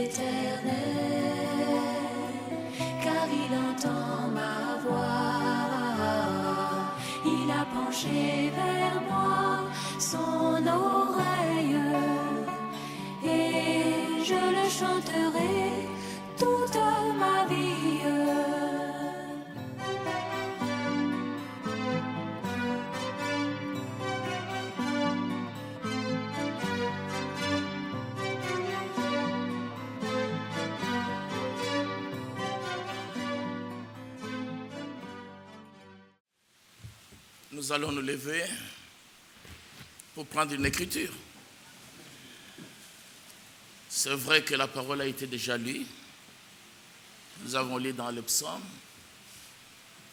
éternel, car il entend ma voix. Il a penché vers moi son oreille, et je le chanterai toute ma vie. Nous allons nous lever pour prendre une écriture. C'est vrai que la parole a été déjà lue. Nous avons lu dans le psaume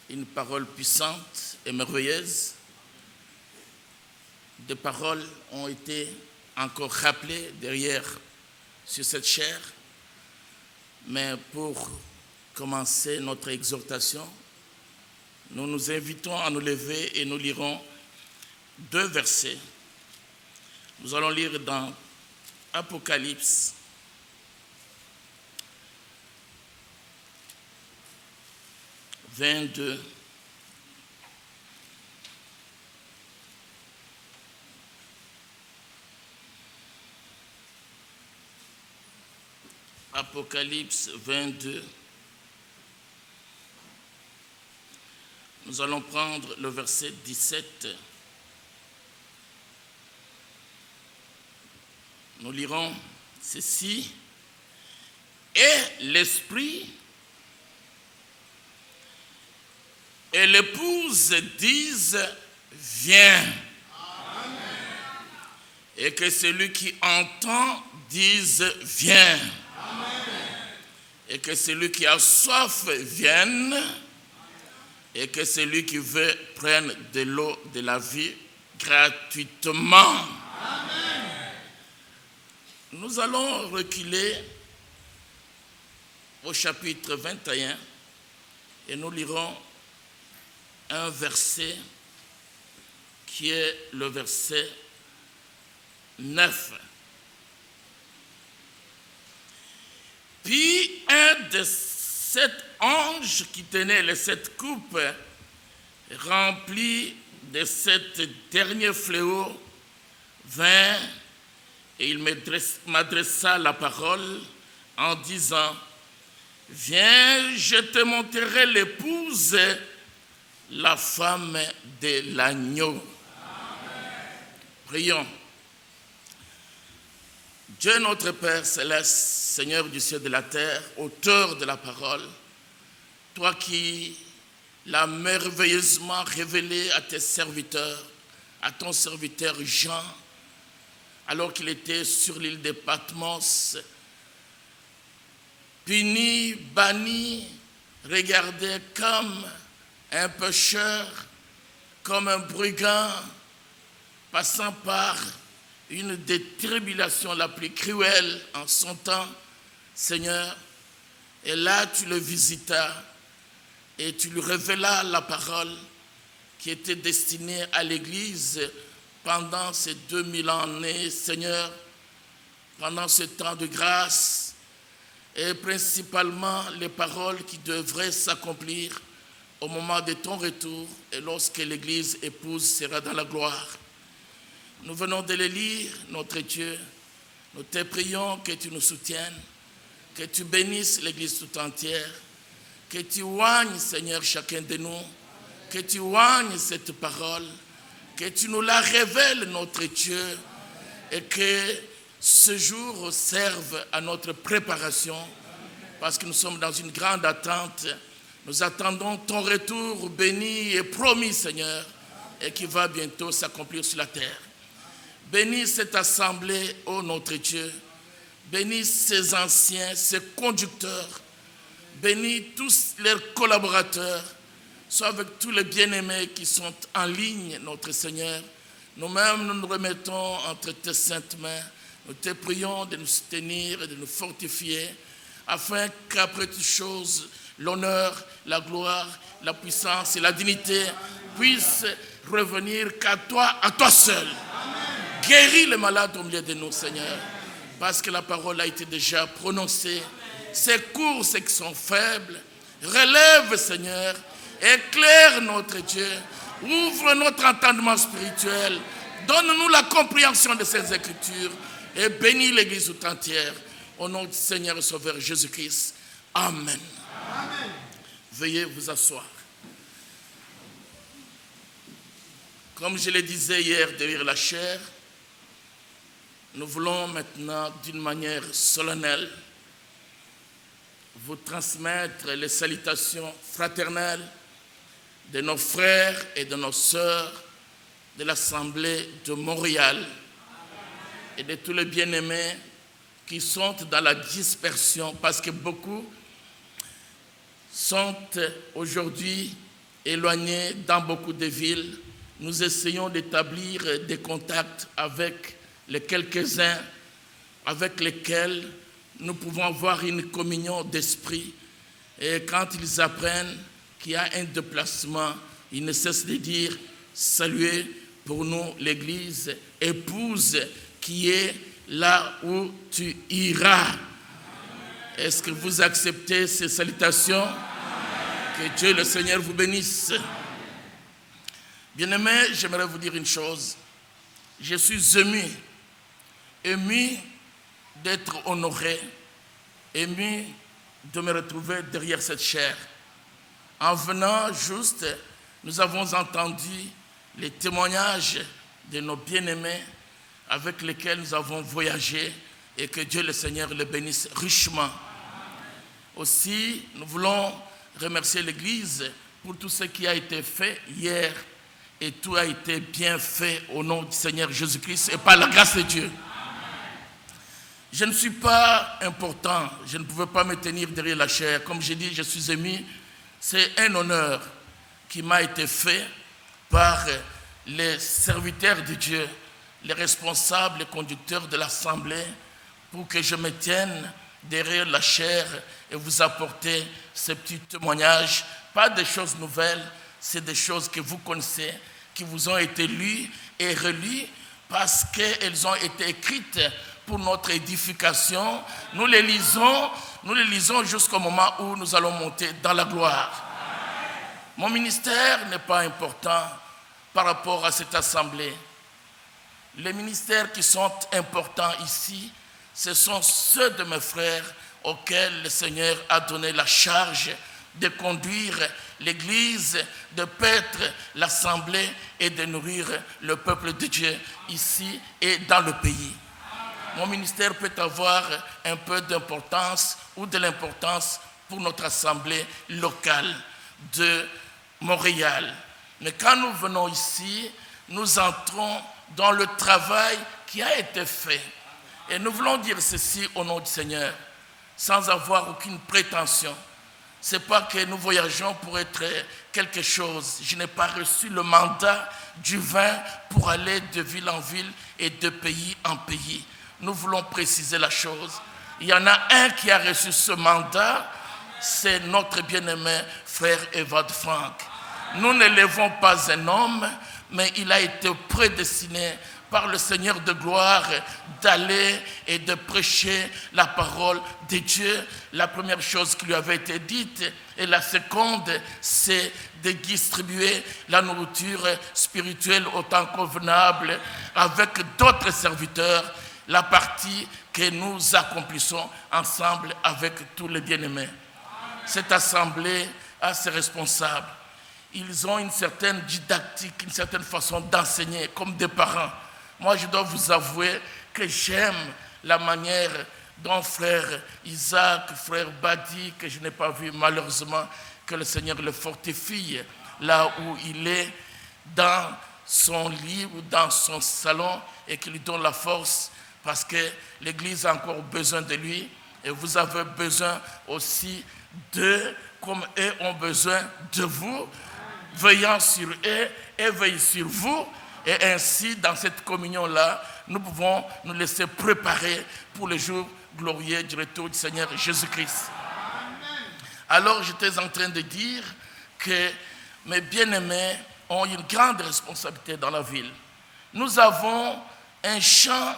une parole puissante et merveilleuse. Des paroles ont été encore rappelées derrière sur cette chaire. Mais pour commencer notre exhortation, nous nous invitons à nous lever et nous lirons 2 versets. Nous allons lire dans Apocalypse, « 22 ». Apocalypse 22. Nous allons prendre le verset 17. Nous lirons ceci. Et l'Esprit et l'épouse disent, viens. Amen. Et que celui qui entend dise, viens. Amen. Et que celui qui a soif vienne. Et que celui qui veut prenne de l'eau de la vie gratuitement. Amen. Nous allons reculer au chapitre 21 et nous lirons un verset qui est le verset 9. Puis un de 7 anges qui tenaient les 7 coupes remplies de 7 derniers fléaux vint et il m'adressa la parole en disant, viens, je te montrerai l'épouse, la femme de l'agneau. Amen. Prions. Dieu notre Père céleste, Seigneur du ciel et de la terre, auteur de la parole, toi qui l'as merveilleusement révélé à tes serviteurs, à ton serviteur Jean, alors qu'il était sur l'île de Patmos, puni, banni, regardé comme un pécheur, comme un brigand, passant par une des tribulations la plus cruelle en son temps, Seigneur. Et là, tu le visitas et tu lui révélas la parole qui était destinée à l'Église pendant ces 2000 années, Seigneur, pendant ce temps de grâce, et principalement les paroles qui devraient s'accomplir au moment de ton retour et lorsque l'Église épouse sera dans la gloire. Nous venons de les lire, notre Dieu. Nous te prions que tu nous soutiennes, que tu bénisses l'Église tout entière, que tu oignes, Seigneur, chacun de nous, que tu oignes cette parole, que tu nous la révèles, notre Dieu, et que ce jour serve à notre préparation, parce que nous sommes dans une grande attente. Nous attendons ton retour béni et promis, Seigneur, et qui va bientôt s'accomplir sur la terre. Bénis cette assemblée, ô notre Dieu. Bénis ces anciens, ces conducteurs. Bénis tous leurs collaborateurs. Sois avec tous les bien-aimés qui sont en ligne, notre Seigneur. Nous-mêmes, nous nous remettons entre tes saintes mains. Nous te prions de nous soutenir et de nous fortifier, afin qu'après toutes choses, l'honneur, la gloire, la puissance et la dignité puissent revenir qu'à toi, à toi seul. Guéris les malades au milieu de nous, Seigneur. parce que la parole a été déjà prononcée. Ces courses qui sont faibles, relève, Seigneur, éclaire notre Dieu, ouvre notre entendement spirituel, donne-nous la compréhension de ces Écritures et bénis l'Église tout entière. Au nom du Seigneur et Sauveur Jésus-Christ. Amen. Amen. Veuillez vous asseoir. Comme je le disais hier derrière la chaire, nous voulons maintenant, d'une manière solennelle, vous transmettre les salutations fraternelles de nos frères et de nos sœurs de l'Assemblée de Montréal et de tous les bien-aimés qui sont dans la dispersion, parce que beaucoup sont aujourd'hui éloignés dans beaucoup de villes. Nous essayons d'établir des contacts avec les quelques-uns avec lesquels nous pouvons avoir une communion d'esprit. Et quand ils apprennent qu'il y a un déplacement, ils ne cessent de dire « Saluez pour nous l'Église, épouse qui est là où tu iras ». Est-ce que vous acceptez ces salutations? Que Dieu le Seigneur vous bénisse. Bien-aimés, j'aimerais vous dire une chose. Je suis ému d'être honoré, ému de me retrouver derrière cette chaire. En venant juste, nous avons entendu les témoignages de nos bien-aimés avec lesquels nous avons voyagé et que Dieu le Seigneur les bénisse richement. Aussi, nous voulons remercier l'Église pour tout ce qui a été fait hier et tout a été bien fait au nom du Seigneur Jésus-Christ et par la grâce de Dieu. Je ne suis pas important, je ne pouvais pas me tenir derrière la chaire. Comme j'ai dit, je suis ému. C'est un honneur qui m'a été fait par les serviteurs de Dieu, les responsables et conducteurs de l'Assemblée, pour que je me tienne derrière la chaire et vous apporter ces petits témoignages. Pas des choses nouvelles, c'est des choses que vous connaissez, qui vous ont été lues et relues parce qu'elles ont été écrites pour notre édification. Nous les lisons jusqu'au moment où nous allons monter dans la gloire. Mon ministère n'est pas important par rapport à cette assemblée. Les ministères qui sont importants ici, ce sont ceux de mes frères auxquels le Seigneur a donné la charge de conduire l'Église, de paître l'Assemblée et de nourrir le peuple de Dieu ici et dans le pays. Mon ministère peut avoir un peu d'importance ou de l'importance pour notre Assemblée locale de Montréal. Mais quand nous venons ici, nous entrons dans le travail qui a été fait. Et nous voulons dire ceci au nom du Seigneur, sans avoir aucune prétention. Ce n'est pas que nous voyageons pour être quelque chose. Je n'ai pas reçu le mandat du vin pour aller de ville en ville et de pays en pays. Nous voulons préciser la chose. Il y en a un qui a reçu ce mandat, c'est notre bien-aimé frère Evald Frank. Nous n'élevons pas un homme, mais il a été prédestiné par le Seigneur de gloire d'aller et de prêcher la parole de Dieu. La première chose qui lui avait été dite et la seconde, c'est de distribuer la nourriture spirituelle au temps convenable avec d'autres serviteurs, la partie que nous accomplissons ensemble avec tous les bien-aimés. Cette assemblée a ses responsables. Ils ont une certaine didactique, une certaine façon d'enseigner comme des parents. Moi, je dois vous avouer que j'aime la manière dont frère Isaac, frère Badi, que je n'ai pas vu malheureusement, que le Seigneur le fortifie là où il est, dans son lit ou dans son salon, et qu'il lui donne la force parce que l'Église a encore besoin de lui et vous avez besoin aussi d'eux comme eux ont besoin de vous, veillant sur eux et veillant sur vous. Et ainsi, dans cette communion-là, nous pouvons nous laisser préparer pour le jour glorieux du retour du Seigneur Jésus-Christ. Alors, j'étais en train de dire que mes bien-aimés ont une grande responsabilité dans la ville. Nous avons un champ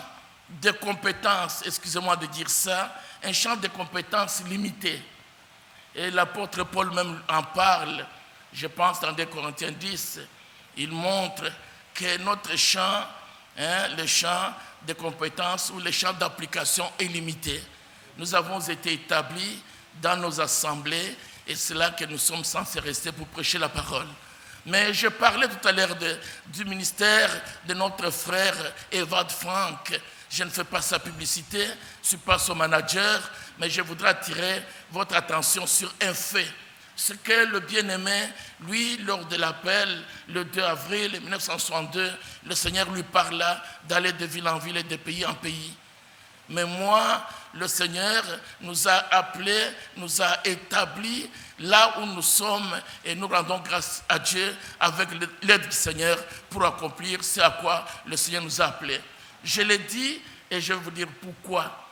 de compétences, excusez-moi de dire ça, un champ de compétences limité. Et l'apôtre Paul même en parle, je pense dans 2 Corinthiens 10, il montre que notre champ, le champ de compétences ou le champ d'application est limité. Nous avons été établis dans nos assemblées et c'est là que nous sommes censés rester pour prêcher la parole. Mais je parlais tout à l'heure du ministère de notre frère Evald Frank. Je ne fais pas sa publicité, je ne suis pas son manager, mais je voudrais attirer votre attention sur un fait. Ce que le bien-aimé, lui, lors de l'appel, le 2 avril 1962, le Seigneur lui parla d'aller de ville en ville et de pays en pays. Mais moi, le Seigneur nous a appelés, nous a établis là où nous sommes et nous rendons grâce à Dieu avec l'aide du Seigneur pour accomplir ce à quoi le Seigneur nous a appelés. Je l'ai dit et je vais vous dire pourquoi.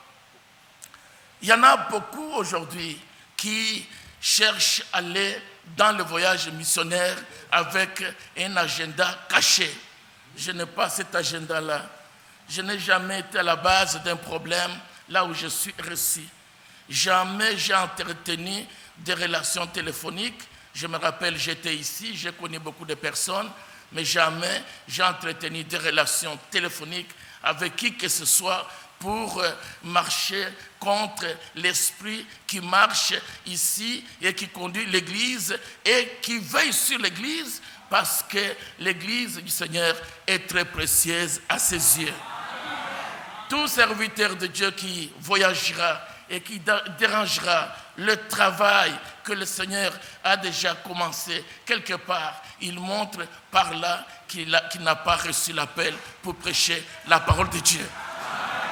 Il y en a beaucoup aujourd'hui qui cherchent à aller dans le voyage missionnaire avec un agenda caché. Je n'ai pas cet agenda-là. Je n'ai jamais été à la base d'un problème là où je suis reçu. Jamais j'ai entretenu des relations téléphoniques. Je me rappelle, j'étais ici, j'ai connu beaucoup de personnes, mais jamais j'ai entretenu des relations téléphoniques avec qui que ce soit pour marcher contre l'esprit qui marche ici et qui conduit l'Église et qui veille sur l'Église parce que l'Église du Seigneur est très précieuse à ses yeux. Tout serviteur de Dieu qui voyagera et qui dérangera le travail que le Seigneur a déjà commencé quelque part, il montre par là qu'il n'a pas reçu l'appel pour prêcher la parole de Dieu.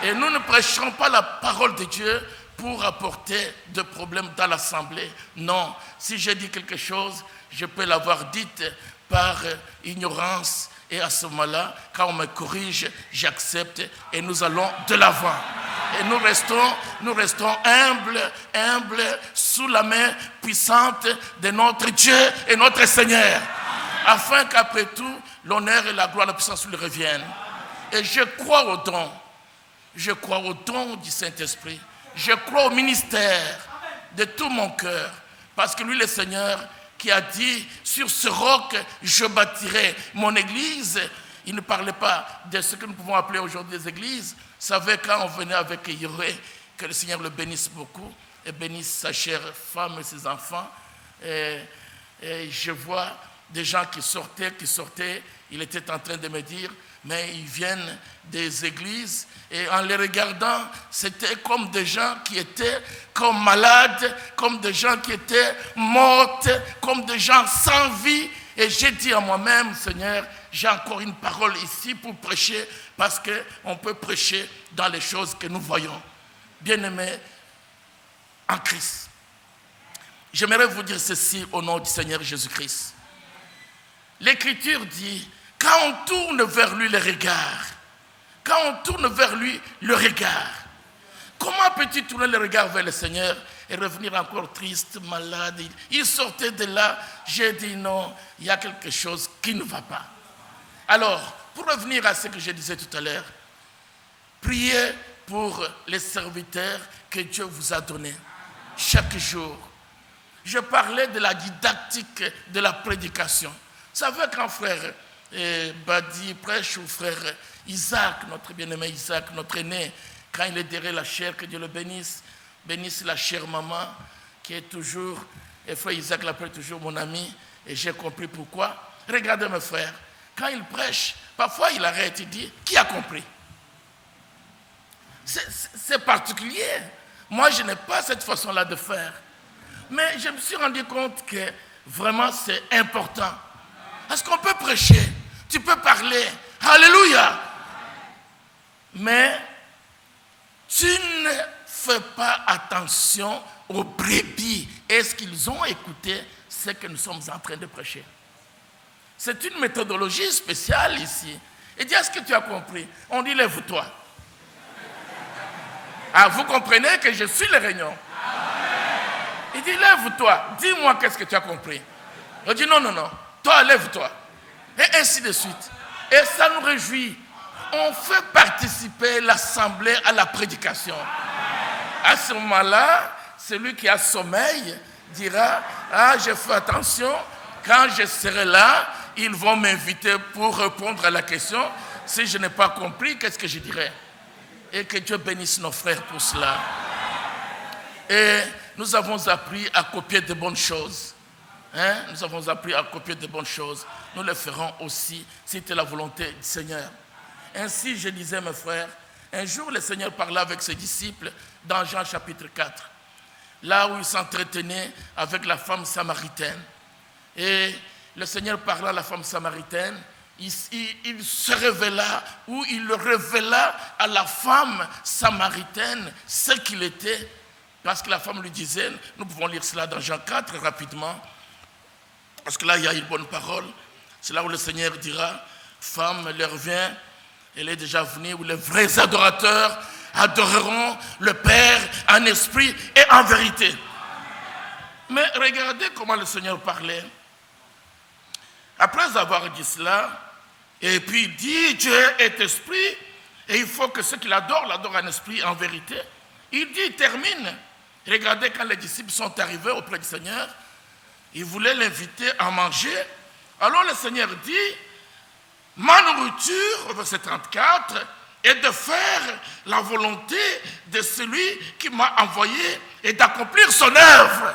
Et nous ne prêcherons pas la parole de Dieu pour apporter de problèmes dans l'assemblée. Non, si j'ai dit quelque chose, je peux l'avoir dite par ignorance. Et à ce moment-là, quand on me corrige, j'accepte et nous allons de l'avant. Et nous restons humbles sous la main puissante de notre Dieu et notre Seigneur. Afin qu'après tout, l'honneur et la gloire et la puissance lui reviennent. Et je crois au don. Je crois au don du Saint-Esprit. Je crois au ministère de tout mon cœur. Parce que lui, le Seigneur, qui a dit, sur ce roc, je bâtirai mon église. Il ne parlait pas de ce que nous pouvons appeler aujourd'hui des églises. Vous savez, quand on venait avec Yoré, que le Seigneur le bénisse beaucoup, et bénisse sa chère femme et ses enfants. Et je vois des gens qui sortaient, il était en train de me dire, mais ils viennent des églises, et en les regardant, c'était comme des gens qui étaient comme malades, comme des gens qui étaient morts, comme des gens sans vie. Et j'ai dit à moi-même, Seigneur, j'ai encore une parole ici pour prêcher, parce qu'on peut prêcher dans les choses que nous voyons. Bien-aimés en Christ, j'aimerais vous dire ceci au nom du Seigneur Jésus-Christ. L'Écriture dit, quand on tourne vers lui le regard, comment peux-tu tourner le regard vers le Seigneur et revenir encore triste, malade? Il sortait de là, j'ai dit non, il y a quelque chose qui ne va pas. Alors, pour revenir à ce que je disais tout à l'heure, priez pour les serviteurs que Dieu vous a donnés chaque jour. Je parlais de la didactique de la prédication. Vous savez quand frère Badi prêche ou frère Isaac, notre bien-aimé Isaac, notre aîné, quand il est derrière la chair, que Dieu le bénisse la chère maman, qui est toujours, et frère Isaac l'appelle toujours mon ami, et j'ai compris pourquoi. Regardez mes frères, quand il prêche, parfois il arrête, il dit, qui a compris? C'est particulier. Moi, je n'ai pas cette façon-là de faire. Mais je me suis rendu compte que vraiment c'est important. Parce qu'on peut prêcher, tu peux parler, alléluia. Mais tu ne fais pas attention aux brebis. Est-ce qu'ils ont écouté ce que nous sommes en train de prêcher? C'est une méthodologie spéciale ici. Et dis, est-ce que tu as compris? On dit, lève-toi. Ah, vous comprenez que je suis le réunion. Il dit, lève-toi, dis-moi qu'est-ce que tu as compris. On dit, non, toi, lève-toi. Et ainsi de suite. Et ça nous réjouit. on fait participer l'assemblée à la prédication. À ce moment-là, celui qui a sommeil dira, ah, j'ai fait attention, quand je serai là, ils vont m'inviter pour répondre à la question. Si je n'ai pas compris, qu'est-ce que je dirai? Et que Dieu bénisse nos frères pour cela. Et nous avons appris à copier de bonnes choses. Nous avons appris à copier de bonnes choses. Nous le ferons aussi, si c'était la volonté du Seigneur. Ainsi, je disais, mes frères, un jour, le Seigneur parla avec ses disciples dans Jean chapitre 4, là où il s'entretenait avec la femme samaritaine. Et le Seigneur parla à la femme samaritaine, il se révéla, ou il révéla à la femme samaritaine ce qu'il était, parce que la femme lui disait, nous pouvons lire cela dans Jean 4 rapidement, parce que là il y a une bonne parole, c'est là où le Seigneur dira, femme, l'heure vient, elle est déjà venue, où les vrais adorateurs adoreront le Père en esprit et en vérité. Mais regardez comment le Seigneur parlait. Après avoir dit cela, et puis il dit, Dieu est esprit, et il faut que ceux qui l'adorent en esprit et en vérité. Il dit, il termine. Regardez quand les disciples sont arrivés auprès du Seigneur, ils voulaient l'inviter à manger. Alors le Seigneur dit, ma nourriture, au verset 34, est de faire la volonté de celui qui m'a envoyé et d'accomplir son œuvre.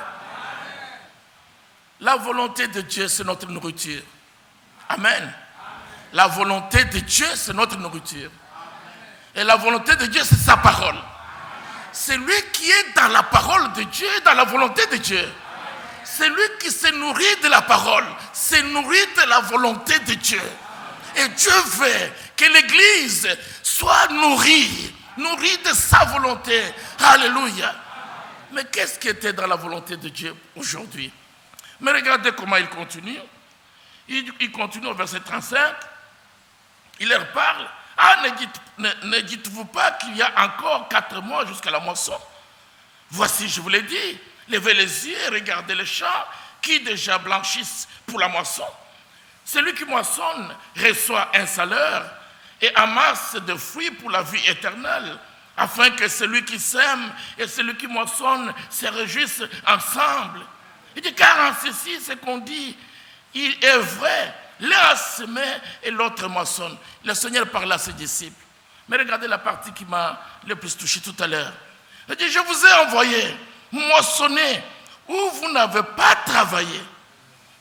La volonté de Dieu, c'est notre nourriture. Amen. La volonté de Dieu, c'est notre nourriture. Et la volonté de Dieu, c'est sa parole. Celui qui est dans la parole de Dieu, dans la volonté de Dieu. Celui qui se nourrit de la parole, se nourrit de la volonté de Dieu. Et Dieu veut que l'Église soit nourrie de sa volonté. Alléluia. Mais qu'est-ce qui était dans la volonté de Dieu aujourd'hui? Mais regardez comment il continue. Il continue au verset 35. Il leur parle. Ah, ne dites-vous pas qu'il y a encore 4 mois jusqu'à la moisson? Voici, je vous l'ai dit, levez les yeux et regardez les champs qui déjà blanchissent pour la moisson. Celui qui moissonne reçoit un salaire et amasse des fruits pour la vie éternelle, afin que celui qui sème et celui qui moissonne se réjouissent ensemble. Il dit, car en ceci, ce qu'on dit, il est vrai. L'un a semé et l'autre moissonne. Le Seigneur parle à ses disciples. Mais regardez la partie qui m'a le plus touché tout à l'heure. Il dit, je vous ai envoyé moissonner où vous n'avez pas travaillé.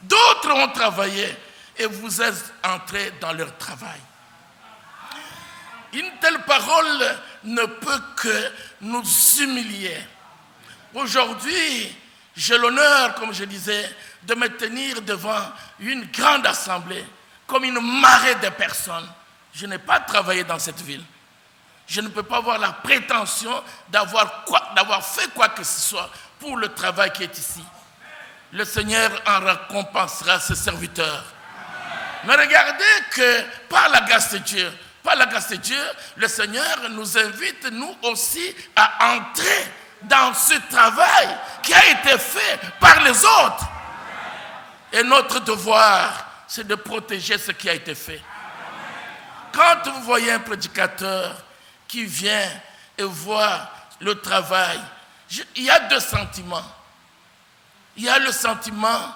D'autres ont travaillé et vous êtes entrés dans leur travail. Une telle parole ne peut que nous humilier. Aujourd'hui, j'ai l'honneur, comme je disais, de me tenir devant une grande assemblée, comme une marée de personnes. Je n'ai pas travaillé dans cette ville. Je ne peux pas avoir la prétention d'avoir fait quoi que ce soit pour le travail qui est ici. Le Seigneur en récompensera ses serviteurs. Mais regardez que par la grâce de Dieu, le Seigneur nous invite, nous aussi, à entrer dans ce travail qui a été fait par les autres. Et notre devoir, c'est de protéger ce qui a été fait. Quand vous voyez un prédicateur qui vient et voit le travail, il y a 2 sentiments. Il y a le sentiment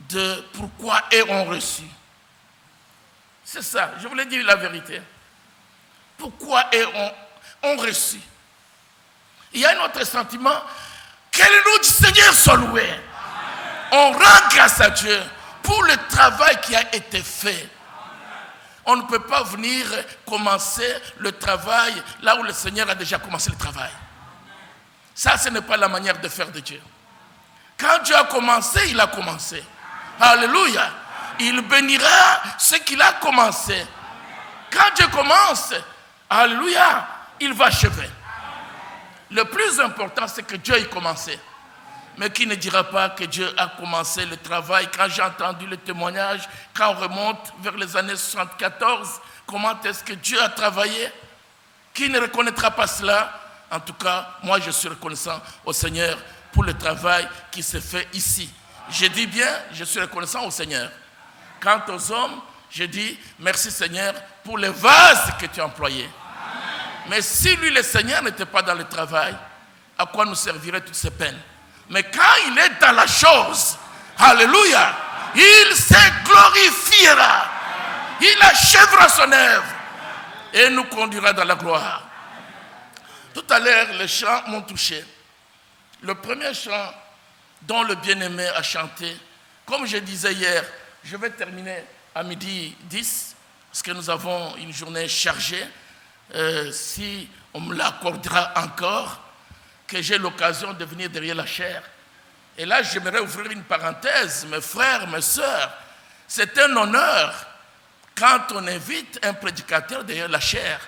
de pourquoi ont reçu. C'est ça, je voulais dire la vérité. Pourquoi ont reçu. Il y a un autre sentiment, que le nom du Seigneur soit loué. On rend grâce à Dieu pour le travail qui a été fait. On ne peut pas venir commencer le travail là où le Seigneur a déjà commencé le travail. Ça, ce n'est pas la manière de faire de Dieu. Quand Dieu a commencé, il a commencé. Alléluia. Il bénira ce qu'il a commencé. Quand Dieu commence, alléluia, il va achever. Le plus important, c'est que Dieu ait commencé. Mais qui ne dira pas que Dieu a commencé le travail? Quand j'ai entendu le témoignage, quand on remonte vers les années 74, comment est-ce que Dieu a travaillé? Qui ne reconnaîtra pas cela? En tout cas, moi je suis reconnaissant au Seigneur pour le travail qui s'est fait ici. Je dis bien, je suis reconnaissant au Seigneur. Quant aux hommes, je dis merci Seigneur pour les vases que tu as employés. Mais si lui, le Seigneur, n'était pas dans le travail, à quoi nous serviraient toutes ces peines? Mais quand il est dans la chose, alléluia, il se glorifiera. Il achèvera son œuvre et nous conduira dans la gloire. Tout à l'heure, les chants m'ont touché. Le premier chant dont le bien-aimé a chanté, comme je disais hier, je vais terminer à 12h10, parce que nous avons une journée chargée. Si on me l'accordera encore, que j'ai l'occasion de venir derrière la chair. Et là, j'aimerais ouvrir une parenthèse, mes frères, mes sœurs. C'est un honneur quand on invite un prédicateur derrière la chair.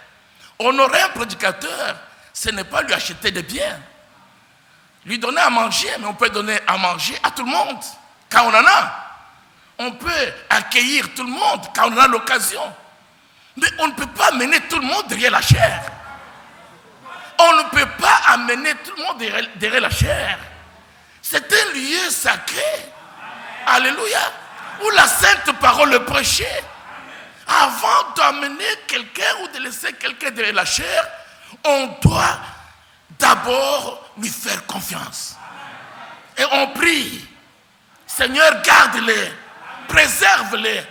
Honorer un prédicateur, ce n'est pas lui acheter des biens. Lui donner à manger, mais on peut donner à manger à tout le monde, quand on en a. On peut accueillir tout le monde, quand on a l'occasion. Mais on ne peut pas amener tout le monde derrière la chair. On ne peut pas amener tout le monde derrière la chair. C'est un lieu sacré. Alléluia. Où la sainte parole est prêchée. Avant d'amener quelqu'un ou de laisser quelqu'un derrière la chair, on doit d'abord lui faire confiance. Et on prie. Seigneur, garde-les. Préserve-les.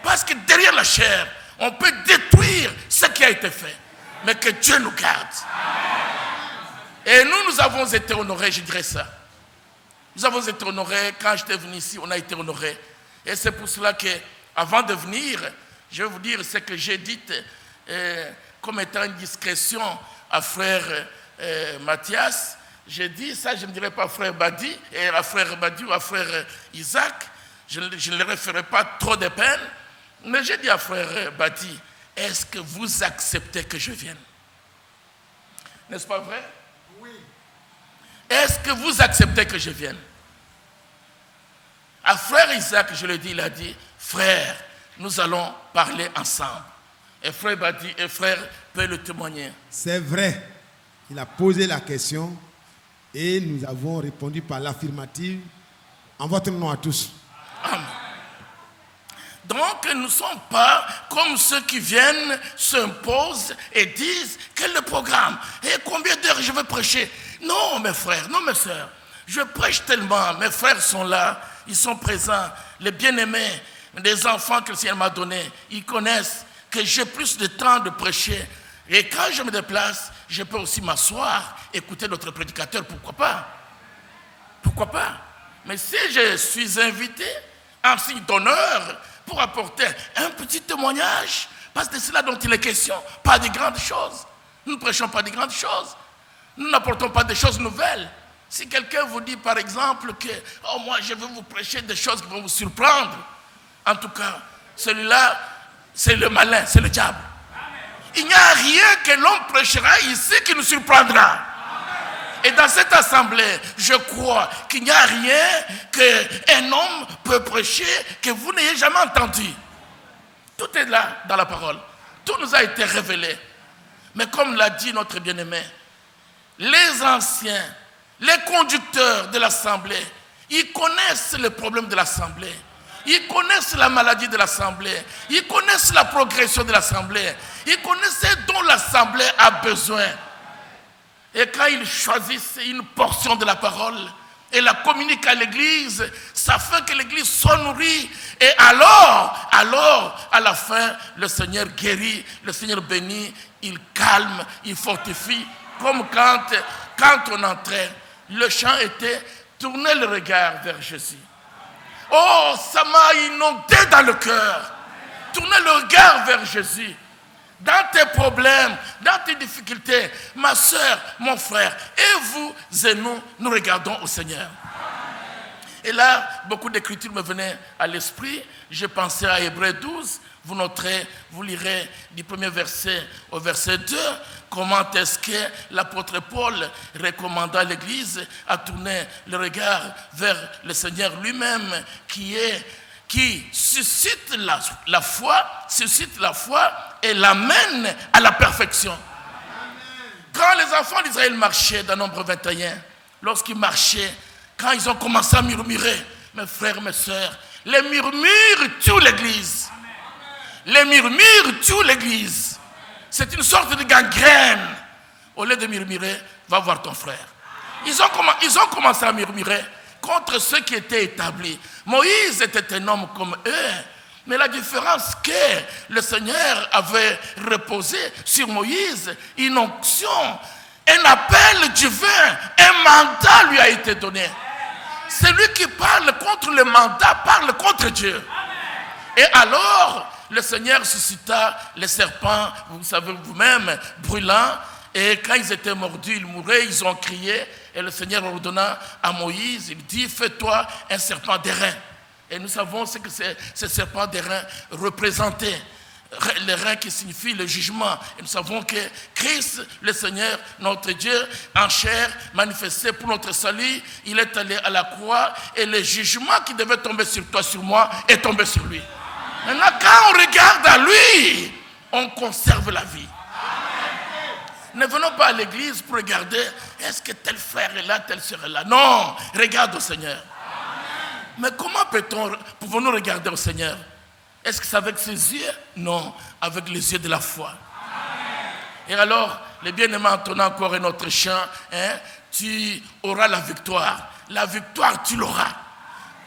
Parce que derrière la chair, on peut détruire ce qui a été fait. Mais que Dieu nous garde. Et nous avons été honorés, je dirais ça. Nous avons été honorés, quand j'étais venu ici, on a été honorés. Et c'est pour cela que, avant de venir, je vais vous dire ce que j'ai dit comme étant une discrétion à frère Mathias. J'ai dit ça, je ne dirais pas à frère Badi, et à frère Badi ou à frère Isaac. Je ne leur ferai pas trop de peine. Mais j'ai dit à frère Badi, est-ce que vous acceptez que je vienne? N'est-ce pas vrai? Oui. Est-ce que vous acceptez que je vienne? À frère Isaac, je le dis, il a dit, frère, nous allons parler ensemble. Et frère Badi et frère peut le témoigner. C'est vrai. Il a posé la question et nous avons répondu par l'affirmative en votre nom à tous. Amen. Donc, nous ne sommes pas comme ceux qui viennent, s'imposent et disent quel est le programme et combien d'heures je vais prêcher. Non, mes frères, non, mes sœurs. Je prêche tellement. Mes frères sont là, ils sont présents. Les bien-aimés, les enfants que le Seigneur m'a donnés, ils connaissent que j'ai plus de temps de prêcher. Et quand je me déplace, je peux aussi m'asseoir, écouter notre prédicateur. Pourquoi pas? Pourquoi pas? Mais si je suis invité en signe d'honneur, pour apporter un petit témoignage, parce que c'est cela dont il est question, pas de grandes choses. Nous ne prêchons pas de grandes choses. Nous n'apportons pas des choses nouvelles. Si quelqu'un vous dit par exemple que oh, moi je vais vous prêcher des choses qui vont vous surprendre, en tout cas, celui-là, c'est le malin, c'est le diable. Il n'y a rien que l'homme prêchera ici qui nous surprendra. Et dans cette assemblée, je crois qu'il n'y a rien qu'un homme peut prêcher que vous n'ayez jamais entendu. Tout est là dans la parole. Tout nous a été révélé. Mais comme l'a dit notre bien-aimé, les anciens, les conducteurs de l'assemblée, ils connaissent les problèmes de l'assemblée. Ils connaissent la maladie de l'assemblée. Ils connaissent la progression de l'assemblée. Ils connaissent ce dont l'assemblée a besoin. Et quand ils choisissent une portion de la parole et la communiquent à l'église, ça fait que l'église soit nourrie. Et alors, à la fin, le Seigneur guérit, le Seigneur bénit, il calme, il fortifie. Comme quand on entrait, le chant était « Tournez le regard vers Jésus ». Oh, ça m'a inondé dans le cœur. Tournez le regard vers Jésus. Dans tes problèmes, dans tes difficultés, ma soeur, mon frère, et vous et nous regardons au Seigneur. Et là, beaucoup d'écritures me venaient à l'esprit. Je pensais à Hébreux 12. Vous noterez, vous lirez du premier verset au verset 2, comment est-ce que l'apôtre Paul recommanda à l'Église à tourner le regard vers le Seigneur lui-même, qui suscite la foi et l'amène à la perfection. Quand les enfants d'Israël marchaient dans Nombre 21, lorsqu'ils marchaient, quand ils ont commencé à murmurer, mes frères, mes sœurs, les murmures tuent l'Église. Les murmures tuent l'église. C'est une sorte de gangrène. Au lieu de murmurer, va voir ton frère. Ils ont commencé à murmurer contre ceux qui étaient établis. Moïse était un homme comme eux. Mais la différence que le Seigneur avait reposé sur Moïse, une onction, un appel divin, un mandat lui a été donné. Celui qui parle contre le mandat parle contre Dieu. Et alors, le Seigneur suscita les serpents, vous savez vous-même, brûlants. Et quand ils étaient mordus, ils mouraient, ils ont crié. Et le Seigneur ordonna à Moïse, il dit, fais-toi un serpent d'airain. Et nous savons ce que ce serpent d'airain représentait. Le rein qui signifie le jugement. Et nous savons que Christ, le Seigneur, notre Dieu, en chair, manifesté pour notre salut, il est allé à la croix et le jugement qui devait tomber sur toi, sur moi, est tombé sur lui. Maintenant, quand on regarde à lui, on conserve la vie. Ne venons pas à l'église pour regarder, est-ce que tel frère est là, telle sœur est là. Non, regarde au Seigneur. Mais comment pouvons-nous regarder au Seigneur? Est-ce que c'est avec ses yeux? Non, avec les yeux de la foi. Amen. Et alors, les bien-aimés, entonnant encore un autre chant, tu auras la victoire. La victoire, tu l'auras.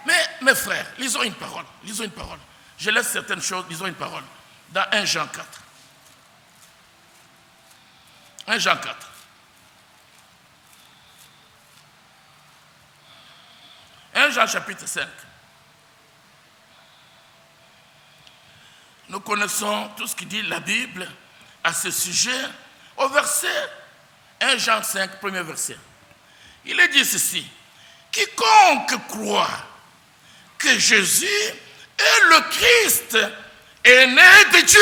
Mais, mes frères, lisons une parole. Lisons une parole. Je laisse certaines choses, lisons une parole. Dans 1 Jean 4. 1 Jean 4. Jean chapitre 5. Nous connaissons tout ce qui dit la Bible à ce sujet. Au verset 1 Jean 5, premier verset. Il est dit ceci. Quiconque croit que Jésus est le Christ est né de Dieu.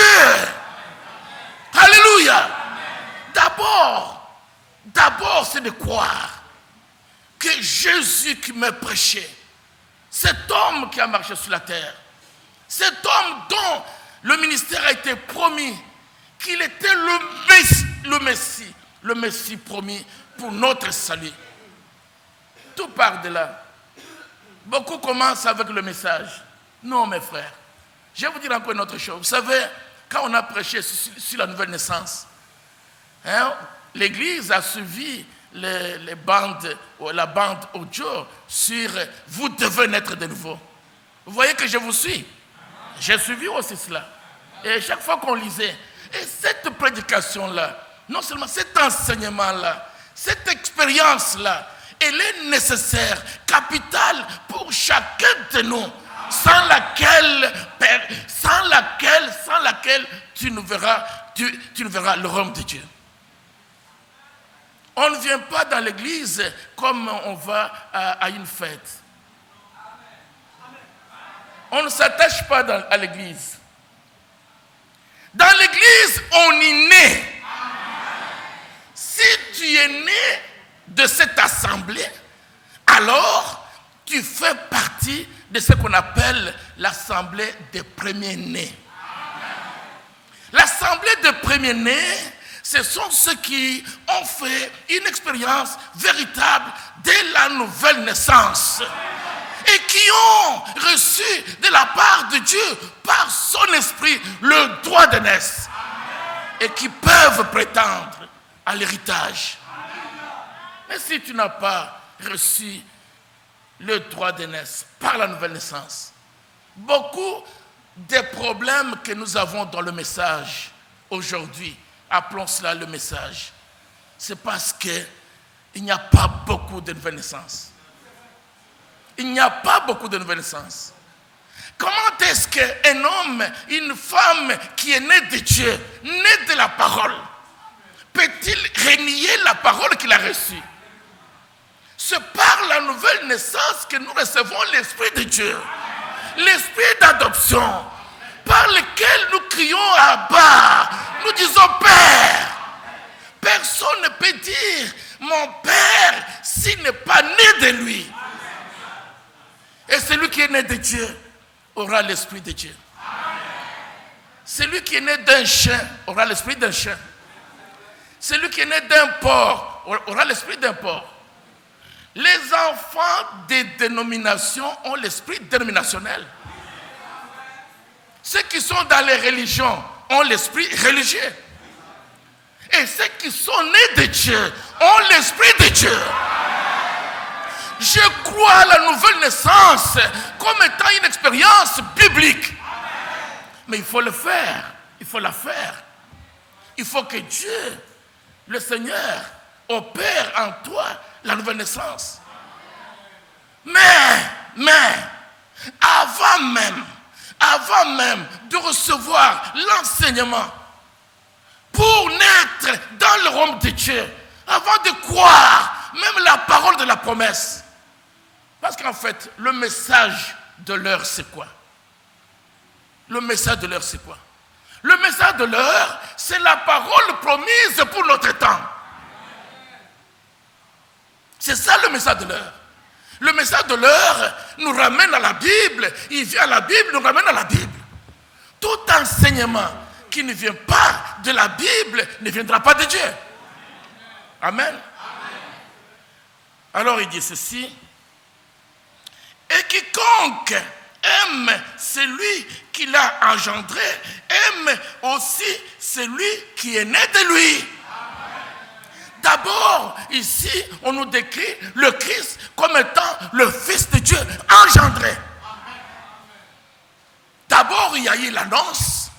Alléluia. D'abord, c'est de croire que Jésus qui m'a prêché, cet homme qui a marché sur la terre, cet homme dont le ministère a été promis, qu'il était le Messie promis pour notre salut. Tout part de là. Beaucoup commencent avec le message. Non, mes frères. Je vais vous dire encore une autre chose. Vous savez, quand on a prêché sur la nouvelle naissance, l'Église a suivi la bande audio sur « Vous devez naître de nouveau ». Vous voyez que je vous suis. J'ai suivi aussi cela. Et chaque fois qu'on lisait, et cette prédication-là, non seulement cet enseignement-là, cette expérience-là, elle est nécessaire, capitale pour chacun de nous, sans laquelle tu ne verras le royaume de Dieu. On ne vient pas dans l'église comme on va à une fête. On ne s'attache pas à l'église. Dans l'église, on y naît. Si tu es né de cette assemblée, alors tu fais partie de ce qu'on appelle l'assemblée des premiers-nés. L'assemblée des premiers-nés, ce sont ceux qui ont fait une expérience véritable dès la nouvelle naissance et qui ont reçu de la part de Dieu, par son esprit, le droit d'aînesse et qui peuvent prétendre à l'héritage. Mais si tu n'as pas reçu le droit d'aînesse par la nouvelle naissance, beaucoup des problèmes que nous avons dans le message aujourd'hui, appelons cela le message, c'est parce qu'il n'y a pas beaucoup de nouvelles naissances. Il n'y a pas beaucoup de nouvelles naissances. Comment est-ce qu'un homme, une femme qui est née de Dieu, née de la parole, peut-il renier la parole qu'il a reçue? C'est par la nouvelle naissance que nous recevons l'Esprit de Dieu, l'Esprit d'adoption, par lequel nous crions à Abba, nous disons Père. Personne ne peut dire mon Père s'il n'est pas né de lui. Et celui qui est né de Dieu aura l'Esprit de Dieu. Celui qui est né d'un chien aura l'esprit d'un chien. Celui qui est né d'un porc aura l'esprit d'un porc. Les enfants des dénominations ont l'esprit dénominationnel. Ceux qui sont dans les religions ont l'esprit religieux. Et ceux qui sont nés de Dieu ont l'esprit de Dieu. Je crois à la nouvelle naissance comme étant une expérience biblique. Mais il faut le faire. Il faut la faire. Il faut que Dieu, le Seigneur, opère en toi la nouvelle naissance. Mais, avant même de recevoir l'enseignement, pour naître dans le royaume de Dieu, avant de croire même la parole de la promesse. Parce qu'en fait, le message de l'heure, c'est quoi? Le message de l'heure, c'est quoi? Le message de l'heure, c'est la parole promise pour notre temps. C'est ça le message de l'heure. Le message de l'heure nous ramène à la Bible. Il vient à la Bible, nous ramène à la Bible. Tout enseignement qui ne vient pas de la Bible ne viendra pas de Dieu. Amen. Alors il dit ceci. Et quiconque aime celui qui l'a engendré, aime aussi celui qui est né de lui. D'abord, ici, on nous décrit le Christ comme étant le Fils de Dieu engendré. D'abord, il y a eu l'annonce,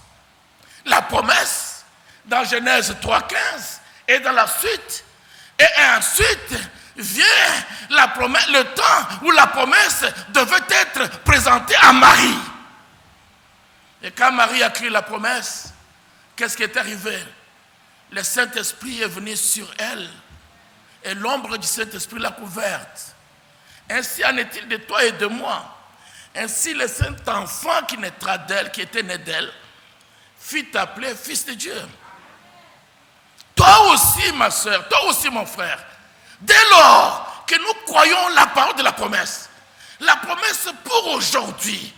la promesse, dans Genèse 3,15, et dans la suite. Et ensuite, vient la promesse, le temps où la promesse devait être présentée à Marie. Et quand Marie a cru la promesse, qu'est-ce qui est arrivé? Le Saint-Esprit est venu sur elle et l'ombre du Saint-Esprit l'a couverte. Ainsi en est-il de toi et de moi. Ainsi le Saint-Enfant qui naîtra d'elle, qui était né d'elle, fut appelé Fils de Dieu. Toi aussi, ma soeur, toi aussi, mon frère, dès lors que nous croyons la parole de la promesse pour aujourd'hui,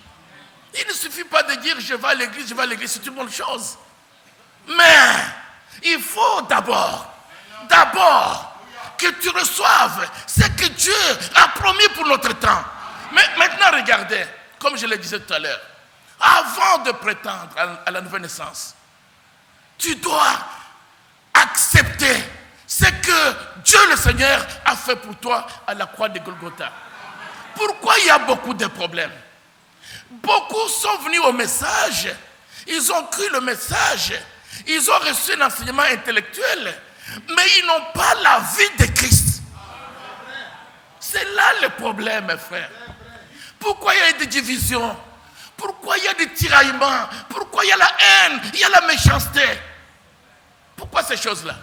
il ne suffit pas de dire je vais à l'église, c'est une bonne chose. Mais il faut d'abord que tu reçoives ce que Dieu a promis pour notre temps. Mais maintenant, regardez, comme je le disais tout à l'heure, avant de prétendre à la nouvelle naissance, tu dois accepter ce que Dieu le Seigneur a fait pour toi à la croix de Golgotha. Pourquoi il y a beaucoup de problèmes? Beaucoup sont venus au message, ils ont cru le message, ils ont reçu un enseignement intellectuel, mais ils n'ont pas la vie de Christ. C'est là le problème, mes frères. Pourquoi il y a des divisions? Pourquoi il y a des tiraillements? Pourquoi il y a la haine? Il y a la méchanceté? Pourquoi ces choses-là?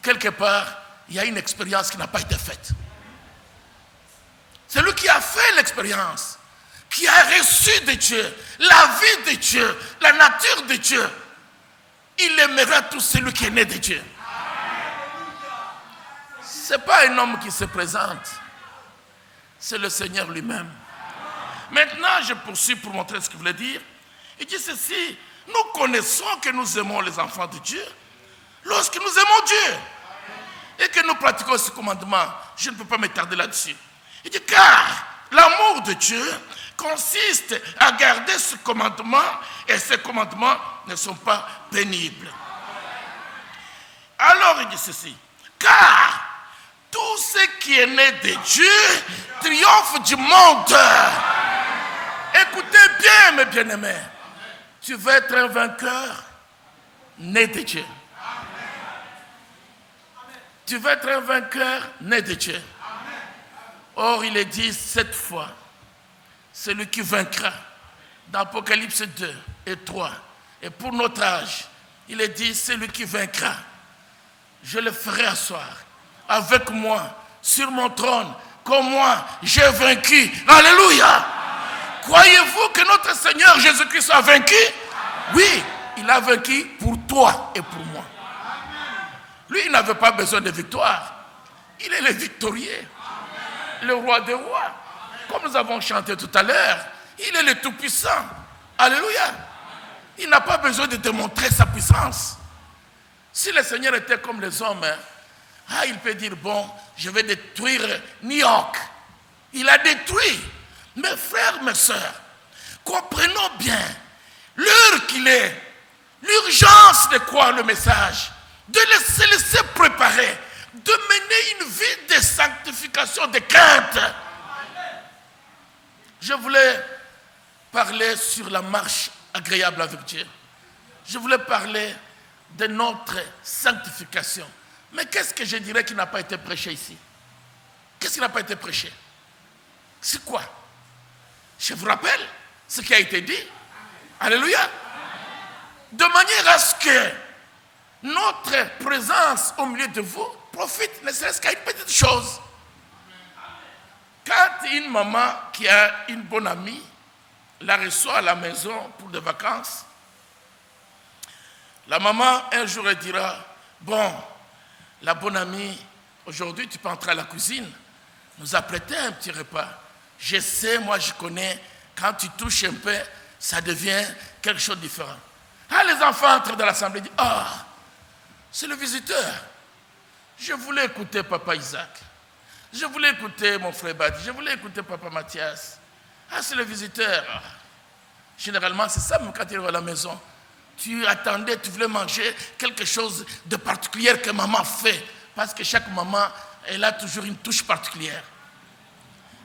Quelque part, il y a une expérience qui n'a pas été faite. C'est lui qui a fait l'expérience, qui a reçu de Dieu, la vie de Dieu, la nature de Dieu. Il aimera tout celui qui est né de Dieu. Ce n'est pas un homme qui se présente, c'est le Seigneur lui-même. Maintenant, je poursuis pour montrer ce qu'il voulait dire. Il dit ceci: nous connaissons que nous aimons les enfants de Dieu lorsque nous aimons Dieu et que nous pratiquons ce commandement. Je ne peux pas m'étarder là-dessus. Il dit car l'amour de Dieu consiste à garder ce commandement et ces commandements ne sont pas pénibles. Alors il dit ceci: car tout ce qui est né de Dieu triomphe du monde. Écoutez bien, mes bien-aimés. Tu veux être un vainqueur né de Dieu. Tu veux être un vainqueur né de Dieu. Or, il est dit cette fois, celui qui vaincra, dans Apocalypse 2 et 3, et pour notre âge, il est dit celui qui vaincra, je le ferai asseoir avec moi sur mon trône, comme moi j'ai vaincu. Alléluia! Croyez-vous que notre Seigneur Jésus-Christ a vaincu? Oui, il a vaincu pour toi et pour moi. Lui, il n'avait pas besoin de victoire. Il est le victorieux, le roi des rois. Comme nous avons chanté tout à l'heure, il est le tout-puissant. Alléluia. Il n'a pas besoin de démontrer sa puissance. Si le Seigneur était comme les hommes, il peut dire, bon, je vais détruire New York. Il a détruit. Mes frères, mes sœurs, comprenons bien l'heure qu'il est, l'urgence de croire le message, de se laisser préparer, de mener une vie de sanctification, de crainte. Je voulais parler sur la marche agréable avec Dieu. Je voulais parler de notre sanctification. Mais qu'est-ce que je dirais qui n'a pas été prêché ici? Qu'est-ce qui n'a pas été prêché? C'est quoi? Je vous rappelle ce qui a été dit. Alléluia. De manière à ce que notre présence au milieu de vous profite ne serait-ce qu'à une petite chose. Quand une maman qui a une bonne amie la reçoit à la maison pour des vacances, la maman un jour elle dira, bon, la bonne amie, aujourd'hui tu peux entrer à la cuisine, nous apprêter un petit repas. Je sais, moi je connais, quand tu touches un peu, ça devient quelque chose de différent. Ah, les enfants entrent dans l'assemblée et disent, ah, c'est le visiteur. Je voulais écouter papa Isaac. Je voulais écouter mon frère Badi. Je voulais écouter papa Mathias. Ah, c'est le visiteur. Généralement, c'est ça, même quand tu es à la maison. Tu attendais, tu voulais manger quelque chose de particulier que maman fait. Parce que chaque maman, elle a toujours une touche particulière.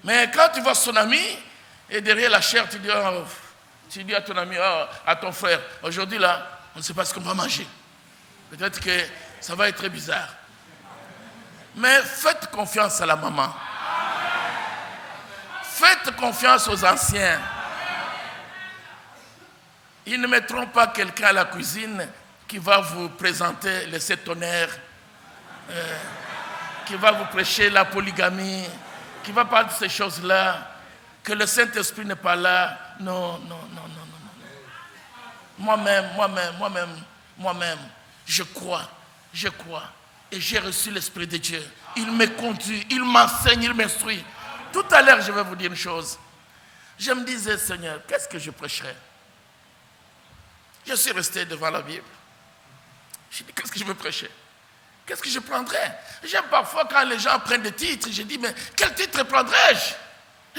Mais quand tu vois son ami, et derrière la chair, tu dis, oh, tu dis à ton ami, oh, à ton frère, aujourd'hui là, on ne sait pas ce qu'on va manger. Peut-être que ça va être très bizarre. Mais faites confiance à la maman. Faites confiance aux anciens. Ils ne mettront pas quelqu'un à la cuisine qui va vous présenter les 7 tonnerres, qui va vous prêcher la polygamie, qui va parler de ces choses-là, que le Saint-Esprit n'est pas là. Non. Moi-même, je crois, et j'ai reçu l'Esprit de Dieu. Il me conduit, il m'enseigne, il m'instruit. Tout à l'heure, je vais vous dire une chose. Je me disais, Seigneur, qu'est-ce que je prêcherais? Je suis resté devant la Bible. Je dis, qu'est-ce que je veux prêcher? Qu'est-ce que je prendrais? J'aime parfois quand les gens prennent des titres, je dis, mais quel titre prendrais-je?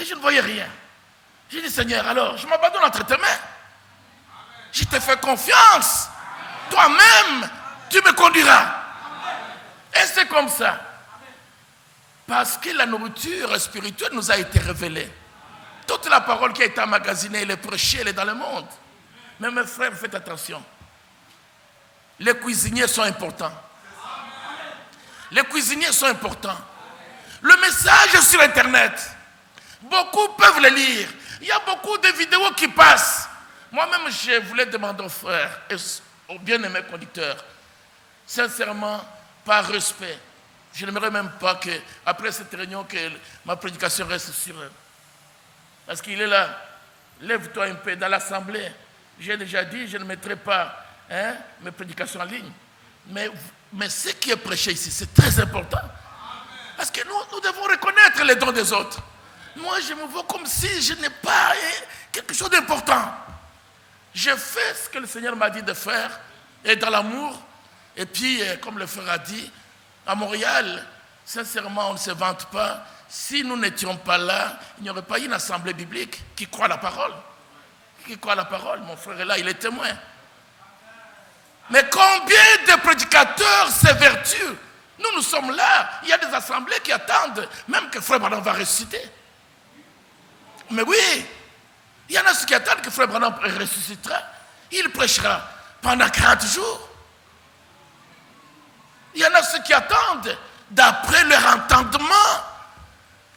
Et je ne voyais rien. J'ai dit, Seigneur, alors, je m'abandonne entre tes mains. Je te fais confiance. Toi-même, tu me conduiras. Et c'est comme ça. Parce que la nourriture spirituelle nous a été révélée. Toute la parole qui a été emmagasinée, elle est prêchée, elle est dans le monde. Mais mes frères, faites attention. Les cuisiniers sont importants. Les cuisiniers sont importants. Le message est sur Internet. Beaucoup peuvent le lire. Il y a beaucoup de vidéos qui passent. Moi-même, je voulais demander aux frères et aux bien-aimés conducteurs, sincèrement, par respect, je n'aimerais même pas qu'après cette réunion, que ma prédication reste sur eux. Parce qu'il est là. Lève-toi un peu dans l'assemblée. J'ai déjà dit, je ne mettrai pas mes prédications en ligne. Mais ce qui est prêché ici, c'est très important. Parce que nous devons reconnaître les dons des autres. Moi, je me vois comme si je n'ai pas quelque chose d'important. Je fais ce que le Seigneur m'a dit de faire, et dans l'amour. Et puis, comme le frère a dit, à Montréal, sincèrement, on ne se vante pas. Si nous n'étions pas là, il n'y aurait pas eu une assemblée biblique qui croit à la parole. Qui croit à la parole, mon frère est là, il est témoin. Mais combien de prédicateurs s'évertuent? Nous sommes là. Il y a des assemblées qui attendent même que Frère Branham va ressusciter. Mais oui, il y en a ceux qui attendent que Frère Branham ressuscitera. Il prêchera pendant 40 jours. Il y en a ceux qui attendent, d'après leur entendement,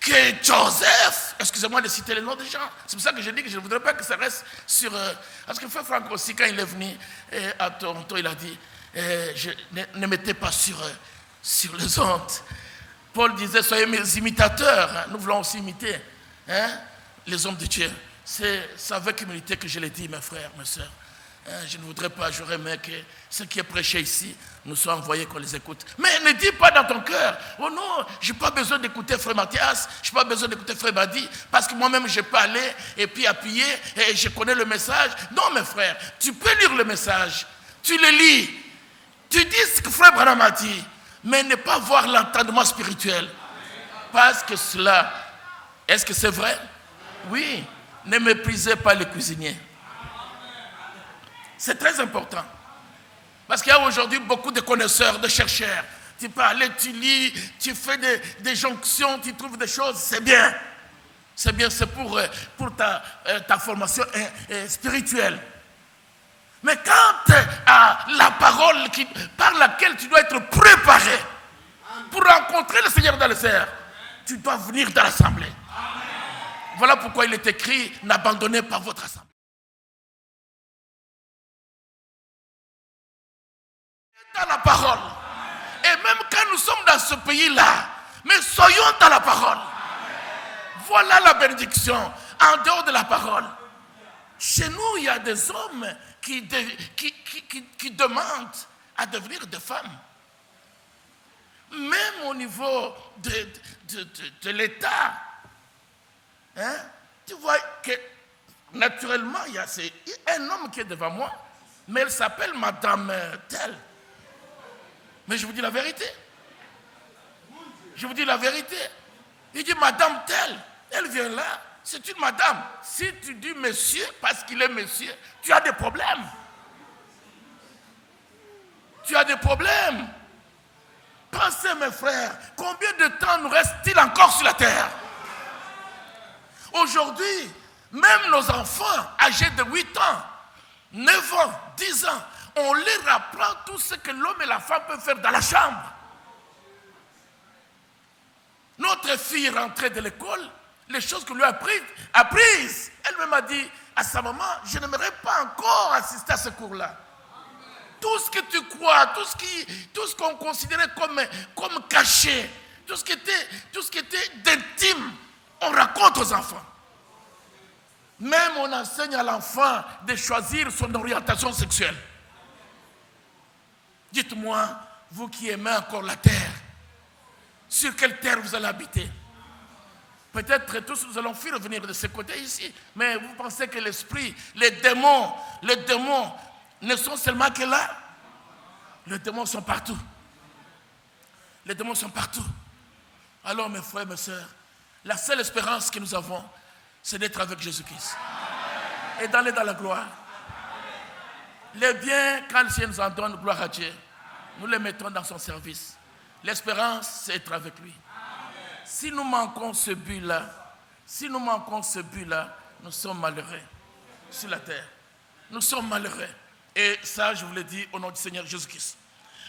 que Joseph, excusez-moi de citer les noms des gens, c'est pour ça que je dis que je ne voudrais pas que ça reste sur... parce que Frère Franck aussi, quand il est venu à Toronto, il a dit, ne mettez pas sur les ondes. Paul disait, soyez mes imitateurs, nous voulons aussi imiter les hommes de Dieu. C'est avec humilité que je l'ai dit, mes frères, mes soeurs. Je ne voudrais pas, j'aurais aimé que ce qui est prêché ici nous soit envoyé, qu'on les écoute. Mais ne dis pas dans ton cœur, oh non, je n'ai pas besoin d'écouter Frère Mathias, je n'ai pas besoin d'écouter Frère Badi, parce que moi-même je peux aller et puis appuyer et je connais le message. Non, mes frères, tu peux lire le message, tu le lis, tu dis ce que Frère Branham a dit, mais ne pas voir l'entendement spirituel. Parce que cela, est-ce que c'est vrai? Oui. ne méprisez pas les cuisiniers. C'est très important. Parce qu'il y a aujourd'hui beaucoup de connaisseurs, de chercheurs. Tu peux aller, tu lis, tu fais des jonctions, tu trouves des choses, c'est bien. C'est bien, c'est pour ta formation spirituelle. Mais quand à la parole par laquelle tu dois être préparé pour rencontrer le Seigneur dans le cerf, tu dois venir dans l'assemblée. Voilà pourquoi il est écrit, n'abandonnez pas votre assemblée. Dans la parole. Et même quand nous sommes dans ce pays-là, mais soyons dans la parole. Voilà la bénédiction en dehors de la parole. Chez nous, il y a des hommes qui demandent à devenir des femmes. Même au niveau de l'État. Hein? Tu vois que naturellement, il y a un homme qui est devant moi, mais elle s'appelle Madame telle. Mais je vous dis la vérité. Je vous dis la vérité. Il dit Madame telle, elle vient là, c'est une madame. Si tu dis monsieur, parce qu'il est monsieur, tu as des problèmes. Tu as des problèmes. Pensez mes frères, combien de temps nous reste-t-il encore sur la terre? Aujourd'hui, même nos enfants âgés de 8 ans, 9 ans, 10 ans, on leur apprend tout ce que l'homme et la femme peuvent faire dans la chambre. Notre fille est rentrée de l'école, les choses qu'on lui a apprises. Elle m'a dit à sa maman, je n'aimerais pas encore assister à ce cours-là. Tout ce que tu crois, tout ce qu'on considérait comme caché, tout ce qui était d'intime, on raconte aux enfants. Même on enseigne à l'enfant de choisir son orientation sexuelle. Dites-moi, vous qui aimez encore la terre, sur quelle terre vous allez habiter? Peut-être tous nous allons fuir venir de ce côté ici, mais vous pensez que l'esprit, les démons ne sont seulement que là? Les démons sont partout. Les démons sont partout. Alors mes frères, mes sœurs, la seule espérance que nous avons, c'est d'être avec Jésus-Christ. Et d'aller dans la gloire. Les biens, quand le Seigneur nous en donne, gloire à Dieu, nous les mettons dans son service. L'espérance, c'est être avec lui. Si nous manquons ce but-là, nous sommes malheureux sur la terre. Nous sommes malheureux. Et ça, je vous l'ai dit au nom du Seigneur Jésus-Christ.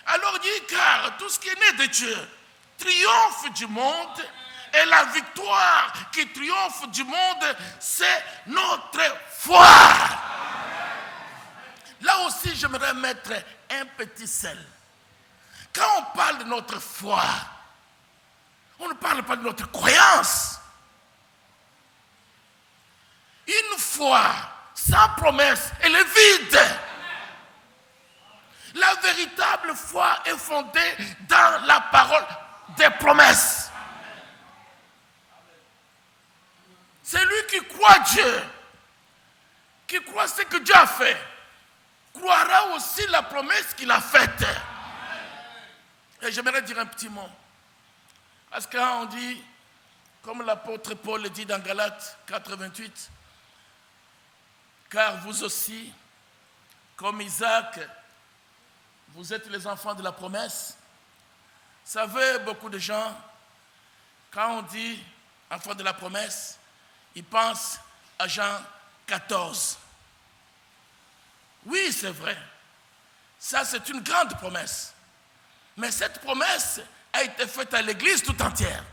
Alors dit, car tout ce qui est né de Dieu triomphe du monde, et la victoire qui triomphe du monde, c'est notre foi. Là aussi, j'aimerais mettre un petit sel. Quand on parle de notre foi, on ne parle pas de notre croyance. Une foi sans promesse, elle est vide. La véritable foi est fondée dans la parole des promesses. Celui qui croit Dieu, qui croit ce que Dieu a fait, croira aussi la promesse qu'il a faite. Et j'aimerais dire un petit mot. Parce que quand on dit, comme l'apôtre Paul le dit dans Galates 4:28, car vous aussi, comme Isaac, vous êtes les enfants de la promesse. Vous savez, beaucoup de gens, quand on dit enfants de la promesse, ils pensent à Jean 14. Oui, c'est vrai. Ça, c'est une grande promesse. Mais cette promesse a été faite à l'Église tout entière.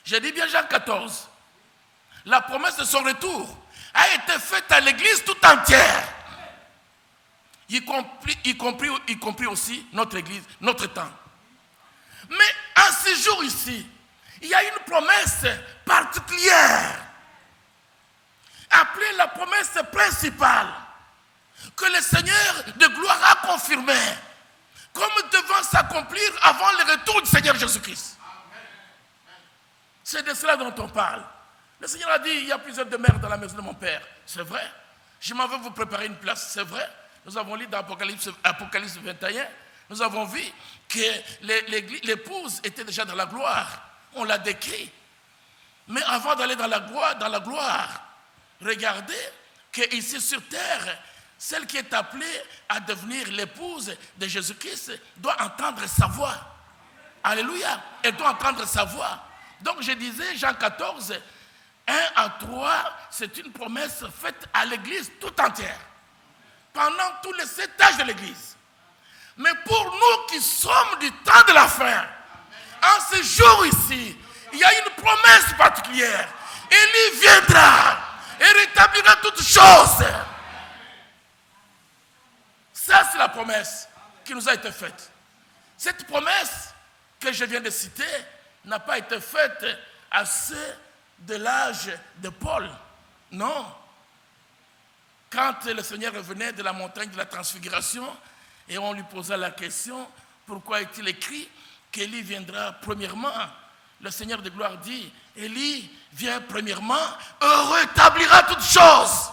Je dis bien Jean 14. La promesse de son retour a été faite à l'Église tout entière. Y compris aussi notre Église, notre temps. Mais à ce jour ici, il y a une promesse particulière, appelée la promesse principale, que le Seigneur de gloire a confirmée, comme devant s'accomplir avant le retour du Seigneur Jésus-Christ. C'est de cela dont on parle. Le Seigneur a dit, il y a plusieurs demeures dans la maison de mon Père. C'est vrai. Je m'en vais vous préparer une place. C'est vrai. Nous avons lu dans Apocalypse 21, nous avons vu que l'épouse était déjà dans la gloire. On l'a décrit. Mais avant d'aller dans la gloire, regardez qu'ici sur terre, celle qui est appelée à devenir l'épouse de Jésus-Christ doit entendre sa voix. Alléluia. Elle doit entendre sa voix. Donc je disais, Jean 14, 1 à 3, c'est une promesse faite à l'Église tout entière. Pendant tous les 7 âges de l'Église. Mais pour nous qui sommes du temps de la fin, en ce jour ici, il y a une promesse particulière. Élie viendra et rétablira toutes choses. Ça, c'est la promesse qui nous a été faite. Cette promesse que je viens de citer n'a pas été faite à ceux de l'âge de Paul. Non. Quand le Seigneur revenait de la montagne de la transfiguration et on lui posa la question, pourquoi est-il écrit qu'Élie viendra premièrement? Le Seigneur de gloire dit, Élie vient premièrement et rétablira toutes choses.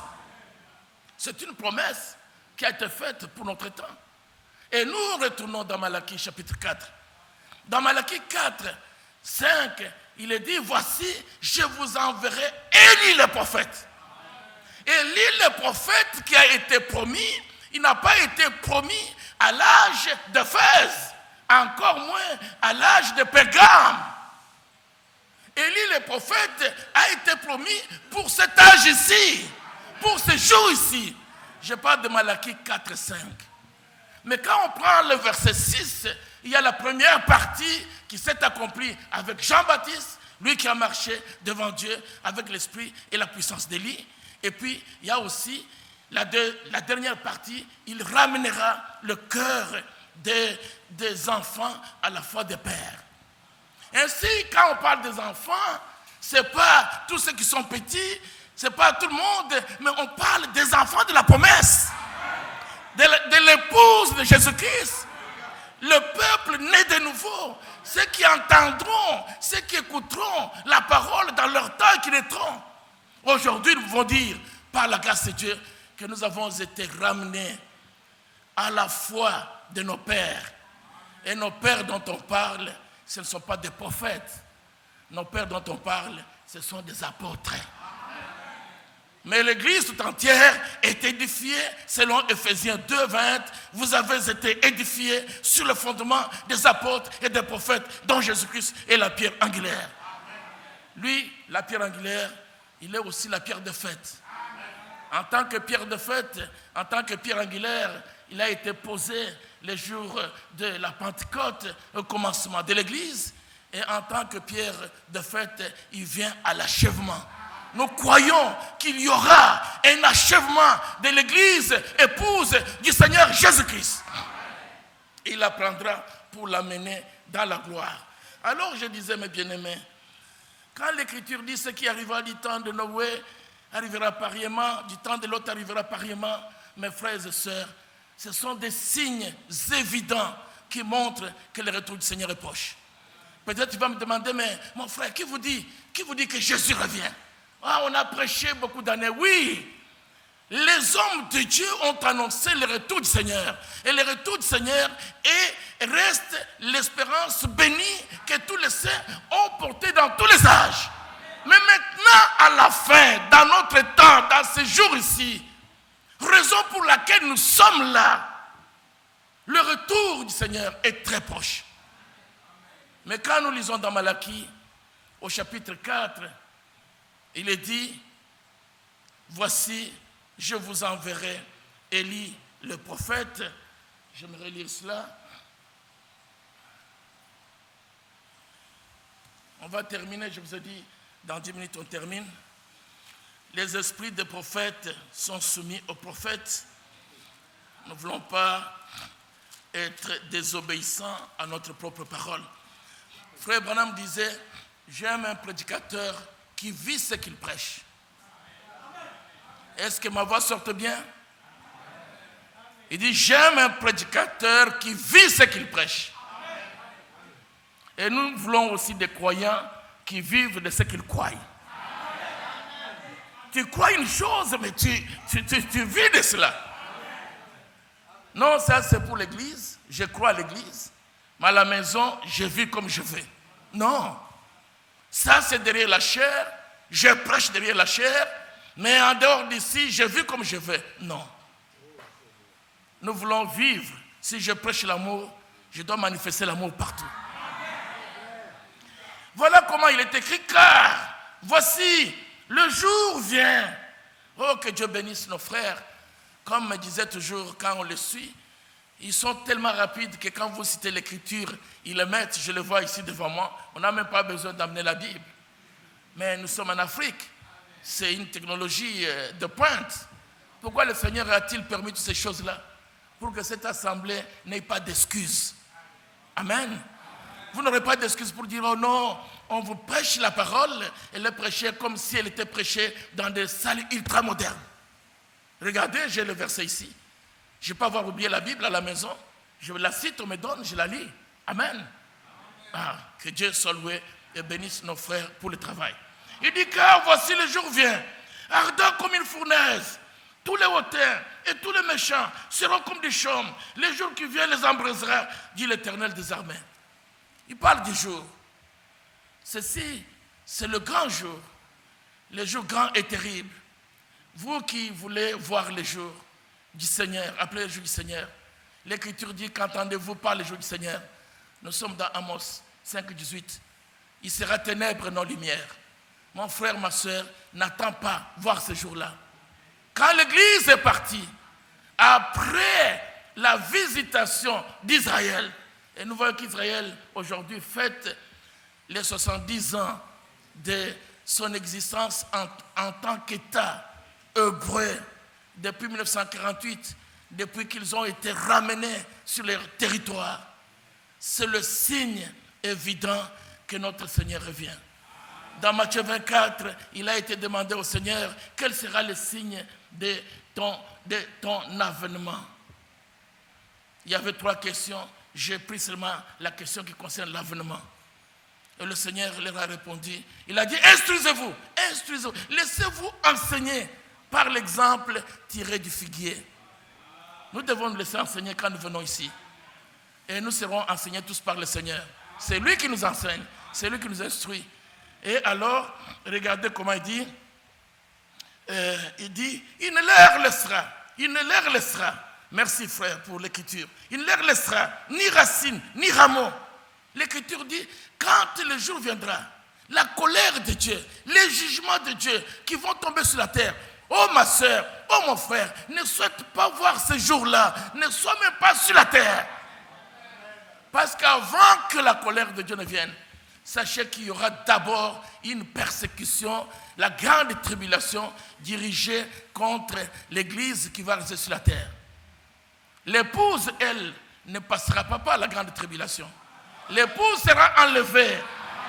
C'est une promesse qui a été faite pour notre temps. Et nous retournons dans Malachie chapitre 4. Dans Malachie 4, 5, il est dit, voici, je vous enverrai Élie le prophète. Élie le prophète qui a été promis, il n'a pas été promis à l'âge d'Éphèse, encore moins à l'âge de Pérgame. Élie le prophète a été promis pour cet âge ici, pour ce jour ici. Je parle de Malachie 4, 5. Mais quand on prend le verset 6, il y a la première partie qui s'est accomplie avec Jean-Baptiste, lui qui a marché devant Dieu avec l'esprit et la puissance d'Élie. Et puis, il y a aussi la dernière partie, il ramènera le cœur des enfants à la foi des pères. Ainsi, quand on parle des enfants, ce n'est pas tous ceux qui sont petits, ce n'est pas tout le monde, mais on parle des enfants de la promesse, de l'épouse de Jésus-Christ. Le peuple né de nouveau, ceux qui entendront, ceux qui écouteront la parole dans leur temps et qui naîtront. Aujourd'hui, nous pouvons dire, par la grâce de Dieu, que nous avons été ramenés à la foi de nos pères. Et nos pères dont on parle, ce ne sont pas des prophètes. Nos pères dont on parle, ce sont des apôtres. Mais l'Église tout entière est édifiée selon Ephésiens 2, 20. Vous avez été édifiés sur le fondement des apôtres et des prophètes dont Jésus-Christ est la pierre angulaire. Lui, la pierre angulaire, il est aussi la pierre de fête. En tant que pierre de fête, en tant que pierre angulaire, il a été posé les jours de la Pentecôte, au commencement de l'Église. Et en tant que pierre de fête, il vient à l'achèvement. Nous croyons qu'il y aura un achèvement de l'Église, épouse du Seigneur Jésus-Christ. Il la prendra pour l'amener dans la gloire. Alors je disais, mes bien-aimés, quand l'Écriture dit ce qui arrivera du temps de Noé, arrivera pareillement, du temps de l'autre arrivera pareillement, mes frères et sœurs, ce sont des signes évidents qui montrent que le retour du Seigneur est proche. Peut-être tu vas me demander, mais mon frère, qui vous dit que Jésus revient? Ah, on a prêché beaucoup d'années. Oui, les hommes de Dieu ont annoncé le retour du Seigneur. Et le retour du Seigneur reste l'espérance bénie que tous les saints ont portée dans tous les âges. Mais maintenant, à la fin, dans notre temps, dans ces jours ici, raison pour laquelle nous sommes là, le retour du Seigneur est très proche. Mais quand nous lisons dans Malachie, au chapitre 4, il est dit, voici, je vous enverrai Élie le prophète. J'aimerais lire cela. On va terminer, je vous ai dit, dans 10 minutes on termine. Les esprits des prophètes sont soumis aux prophètes. Nous ne voulons pas être désobéissants à notre propre parole. Frère Branham disait, j'aime un prédicateur qui vit ce qu'il prêche. Est-ce que ma voix sort bien? Il dit, j'aime un prédicateur qui vit ce qu'il prêche. Et nous voulons aussi des croyants qui vivent de ce qu'ils croient. Tu crois une chose, mais tu vis de cela. Non, ça c'est pour l'église. Je crois à l'église. Mais à la maison, je vis comme je veux. Non. Ça, c'est derrière la chair. Je prêche derrière la chair. Mais en dehors d'ici, je vis comme je veux. Non. Nous voulons vivre. Si je prêche l'amour, je dois manifester l'amour partout. Voilà comment il est écrit, car voici, le jour vient. Oh, que Dieu bénisse nos frères. Comme me disait toujours quand on les suit, ils sont tellement rapides que quand vous citez l'écriture, ils le mettent, je le vois ici devant moi, on n'a même pas besoin d'amener la Bible. Mais nous sommes en Afrique, c'est une technologie de pointe. Pourquoi le Seigneur a-t-il permis toutes ces choses-là? Pour que cette assemblée n'ait pas d'excuses. Amen. Vous n'aurez pas d'excuses pour dire, oh non, on vous prêche la parole et le prêcher comme si elle était prêchée dans des salles ultra-modernes. Regardez, j'ai le verset ici. Je ne vais pas avoir oublié la Bible à la maison. Je la cite, on me donne, je la lis. Amen. Ah, que Dieu soit loué et bénisse nos frères pour le travail. Il dit, car voici le jour vient, ardent comme une fournaise. Tous les hautains et tous les méchants seront comme des chaumes. Les jours qui viennent les embrasera, dit l'Éternel des armées. Il parle du jour. Ceci, c'est le grand jour. Le jour grand et terrible. Vous qui voulez voir le jour du Seigneur, appelez le jour du Seigneur. L'Écriture dit, qu'entendez-vous par le jour du Seigneur? Nous sommes dans Amos 5, 18. Il sera ténèbres, non lumière. Mon frère, ma soeur, n'attends pas voir ce jour-là. Quand l'Église est partie, après la visitation d'Israël, et nous voyons qu'Israël aujourd'hui fête les 70 ans de son existence en tant qu'État hébreu depuis 1948, depuis qu'ils ont été ramenés sur leur territoire. C'est le signe évident que notre Seigneur revient. Dans Matthieu 24, il a été demandé au Seigneur quel sera le signe de ton avènement. Il y avait 3 questions. J'ai pris seulement la question qui concerne l'avènement. Et le Seigneur leur a répondu. Il a dit, instruisez-vous, instruisez-vous. Laissez-vous enseigner par l'exemple tiré du figuier. Nous devons nous laisser enseigner quand nous venons ici. Et nous serons enseignés tous par le Seigneur. C'est lui qui nous enseigne, c'est lui qui nous instruit. Et alors, regardez comment il dit, il ne leur laissera, merci frère pour l'écriture, il ne leur laissera ni racine, ni rameau. L'écriture dit, quand le jour viendra, la colère de Dieu, les jugements de Dieu qui vont tomber sur la terre, oh ma soeur, oh mon frère, ne souhaite pas voir ce jour-là, ne sois même pas sur la terre. Parce qu'avant que la colère de Dieu ne vienne, sachez qu'il y aura d'abord une persécution, la grande tribulation dirigée contre l'Église qui va rester sur la terre. L'épouse, elle, ne passera pas par la grande tribulation. L'épouse sera enlevée.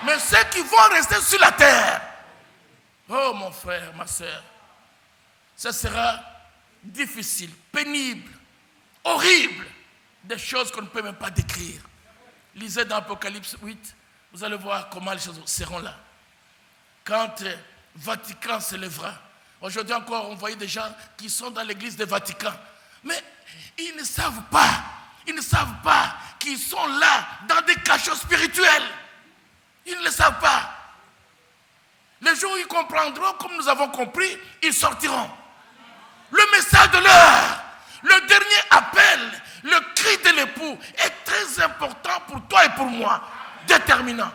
Mais ceux qui vont rester sur la terre, oh mon frère, ma soeur, ce sera difficile, pénible, horrible, des choses qu'on ne peut même pas décrire. Lisez dans Apocalypse 8, vous allez voir comment les choses seront là. Quand Vatican se lèvera. Aujourd'hui encore, on voyait des gens qui sont dans l'église de Vatican. Mais ils ne savent pas qu'ils sont là dans des cachots spirituels. Ils ne le savent pas. Le jour où ils comprendront, comme nous avons compris, ils sortiront. Le message de l'heure, le dernier appel, le cri de l'époux est très important pour toi et pour moi, déterminant.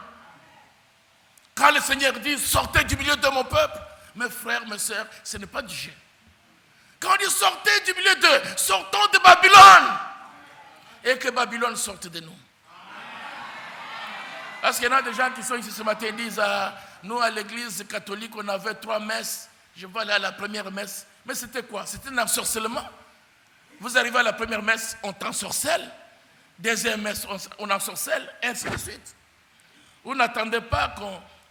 Quand le Seigneur dit, sortez du milieu de mon peuple, mes frères, mes sœurs, ce n'est pas du jeu. Quand on dit, sortez du milieu d'eux, sortons de Babylone, et que Babylone sorte de nous. Parce qu'il y en a des gens qui sont ici ce matin et disent, nous à l'église catholique, on avait 3 messes, je vais aller à la première messe. Mais c'était quoi? C'était un ensorcellement. Vous arrivez à la première messe, on t'ensorcelle. Deuxième messe, on ensorcelle, ainsi de suite. Vous n'attendez pas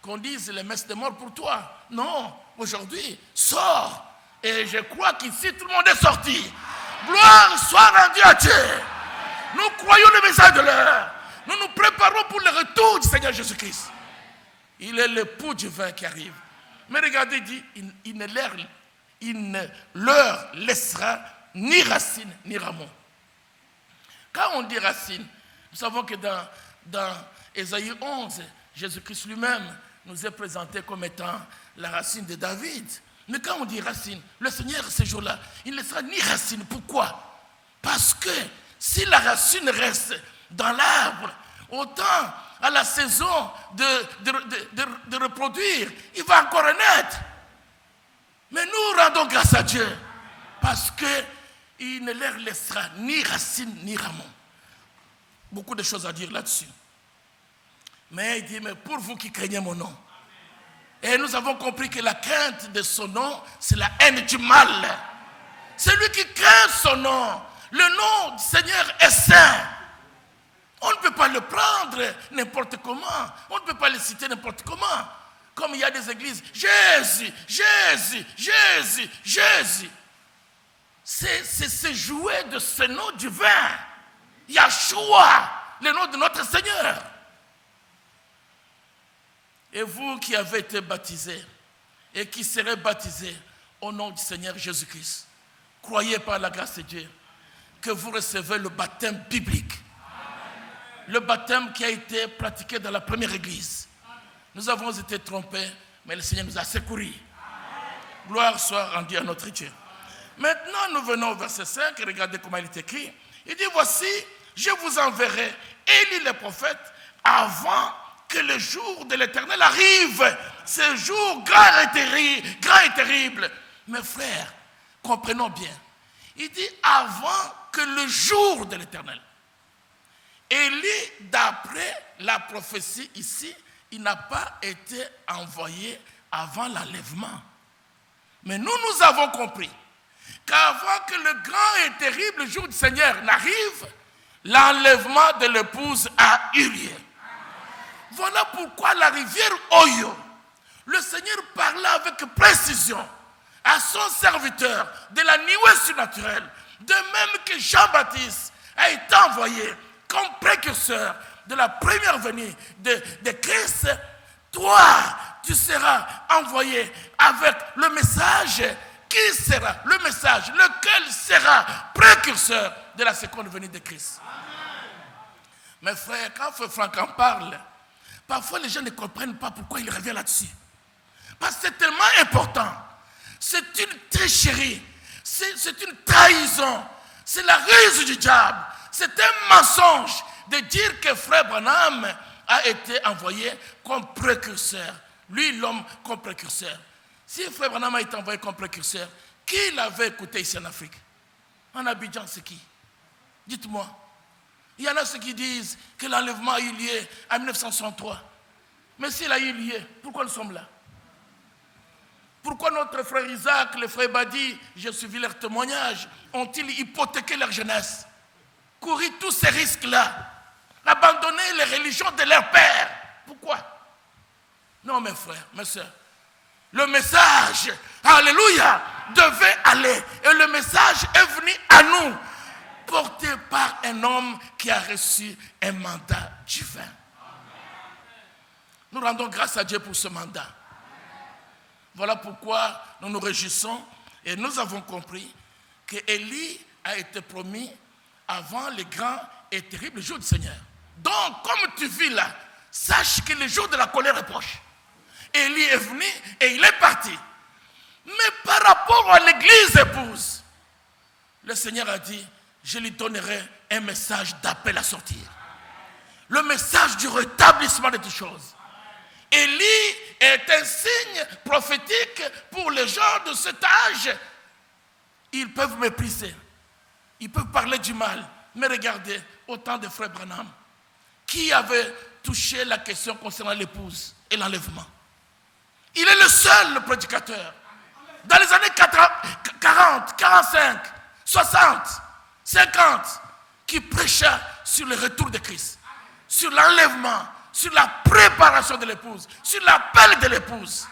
qu'on dise les messes de mort pour toi. Non, aujourd'hui, sors. Et je crois qu'ici, tout le monde est sorti. Gloire soit rendue à Dieu. Nous croyons le message de l'heure. Nous nous préparons pour le retour du Seigneur Jésus-Christ. Il est l'époux du vin qui arrive. Mais regardez, il dit, il ne leur laissera ni racine, ni rameau. Quand on dit racine, nous savons que dans Ésaïe 11, Jésus-Christ lui-même nous est présenté comme étant la racine de David. Mais quand on dit racine, le Seigneur, ce jour-là, il ne sera ni racine. Pourquoi? Parce que si la racine reste dans l'arbre, autant à la saison de reproduire, il va encore naître. Mais nous rendons grâce à Dieu, parce qu'il ne leur laissera ni racine ni rameau. Beaucoup de choses à dire là-dessus. Mais il dit, mais pour vous qui craignez mon nom. Et nous avons compris que la crainte de son nom, c'est la haine du mal. Celui qui craint son nom, le nom du Seigneur est saint. On ne peut pas le prendre n'importe comment. On ne peut pas le citer n'importe comment. Comme il y a des églises, Jésus, Jésus, Jésus, Jésus. C'est se jouer de ce nom divin. Yahshua, le nom de notre Seigneur. Et vous qui avez été baptisés et qui serez baptisés au nom du Seigneur Jésus-Christ, croyez par la grâce de Dieu que vous recevez le baptême biblique. Le baptême qui a été pratiqué dans la première église. Nous avons été trompés, mais le Seigneur nous a secourus. Gloire soit rendue à notre Dieu. Maintenant, nous venons au verset 5, et regardez comment il est écrit. Il dit, voici, je vous enverrai Élie le prophète avant que le jour de l'Éternel arrive. Ce jour grand et terrible. Mes frères, comprenons bien. Il dit avant que le jour de l'Éternel. Élie, d'après la prophétie ici, il n'a pas été envoyé avant l'enlèvement. Mais nous avons compris qu'avant que le grand et terrible jour du Seigneur n'arrive, l'enlèvement de l'épouse a eu lieu. Voilà pourquoi la rivière Oyo, le Seigneur parlait avec précision à son serviteur de la nuée surnaturelle, de même que Jean-Baptiste a été envoyé comme précurseur de la première venue de Christ. Toi, tu seras envoyé avec le message qui sera, le message, lequel sera précurseur de la seconde venue de Christ. Amen. Mes frères, quand Frère Franck en parle, parfois les gens ne comprennent pas pourquoi il revient là-dessus. Parce que c'est tellement important. C'est une tricherie, c'est une trahison, c'est la ruse du diable, c'est un mensonge de dire que Frère Branham a été envoyé comme précurseur. Lui, l'homme, comme précurseur. Si Frère Branham a été envoyé comme précurseur, qui l'avait écouté ici en Afrique? En Abidjan, c'est qui? Dites-moi. Il y en a ceux qui disent que l'enlèvement a eu lieu en 1963. Mais s'il a eu lieu, pourquoi nous sommes là? Pourquoi notre frère Isaac, le frère Badi, j'ai suivi leur témoignage, ont-ils hypothéqué leur jeunesse? Couru tous ces risques-là? Abandonner les religions de leur père? Pourquoi? Non, mes frères, mes soeurs. Le message, alléluia, devait aller. Et le message est venu à nous, porté par un homme qui a reçu un mandat divin. Nous rendons grâce à Dieu pour ce mandat. Voilà pourquoi nous nous réjouissons et nous avons compris que Élie a été promis avant le grand et terrible jour du Seigneur. Donc, comme tu vis là, sache que le jour de la colère est proche. Élie est venu et il est parti. Mais par rapport à l'église épouse, le Seigneur a dit, je lui donnerai un message d'appel à sortir. Le message du rétablissement de toutes choses. Élie est un signe prophétique pour les gens de cet âge. Ils peuvent mépriser. Ils peuvent parler du mal. Mais regardez, autant de frères Branham qui avaient touché la question concernant l'épouse et l'enlèvement. Il est le seul prédicateur. Dans les années 40, 45, 60, 50, qui prêcha sur le retour de Christ, sur l'enlèvement, sur la préparation de l'épouse, sur l'appel de l'épouse.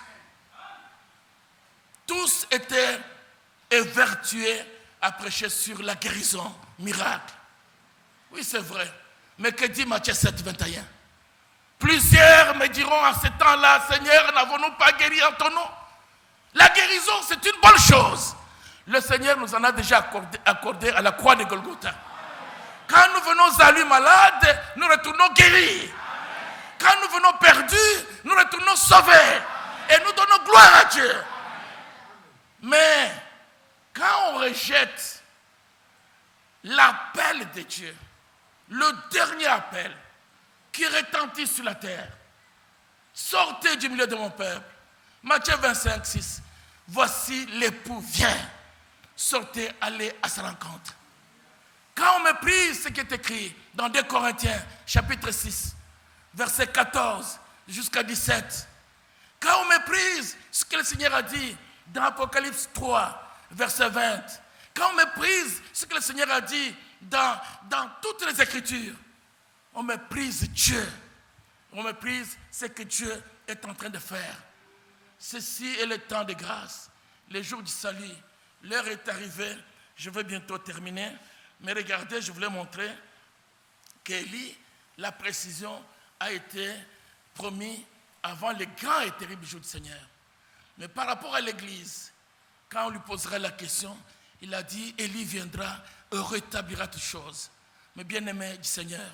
Tous étaient évertués à prêcher sur la guérison, miracle. Oui, c'est vrai. Mais que dit Matthieu 7, 21? Plusieurs me diront en ce temps-là, Seigneur, n'avons-nous pas guéri en ton nom? La guérison, c'est une bonne chose. Le Seigneur nous en a déjà accordé à la croix de Golgotha. Quand nous venons à lui malade, nous retournons guéris. Quand nous venons perdus, nous retournons sauvés. Et nous donnons gloire à Dieu. Mais quand on rejette l'appel de Dieu, le dernier appel qui retentit sur la terre, sortez du milieu de mon peuple. Matthieu 25, 6. Voici l'époux vient. Sortez, allez à sa rencontre. Quand on méprise ce qui est écrit dans 2 Corinthiens, chapitre 6, verset 14 jusqu'à 17. Quand on méprise ce que le Seigneur a dit dans Apocalypse 3, verset 20. Quand on méprise ce que le Seigneur a dit dans toutes les Écritures, on méprise Dieu. On méprise ce que Dieu est en train de faire. Ceci est le temps de grâce, le jour du salut. L'heure est arrivée, je vais bientôt terminer. Mais regardez, je voulais montrer qu'Élie, la précision a été promise avant le grand et terrible jour du Seigneur. Mais par rapport à l'Église, quand on lui posera la question, il a dit, Élie viendra et rétablira toutes choses. Mais bien-aimés du Seigneur,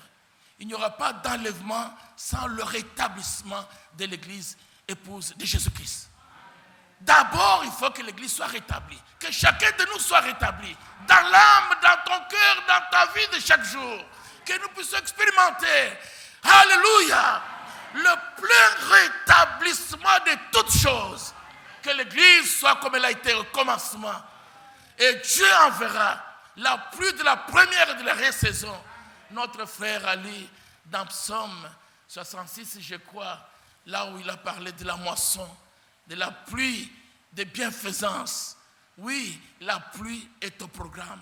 il n'y aura pas d'enlèvement sans le rétablissement de l'Église épouse de Jésus-Christ. D'abord, il faut que l'Église soit rétablie, que chacun de nous soit rétabli, dans l'âme, dans ton cœur, dans ta vie de chaque jour, que nous puissions expérimenter, alléluia, le plein rétablissement de toutes choses, que l'Église soit comme elle a été au commencement, et Dieu enverra la pluie de la première et de la saison. Notre frère Ali, dans Psaume 66, je crois, là où il a parlé de la moisson, de la pluie, de bienfaisance. Oui, la pluie est au programme.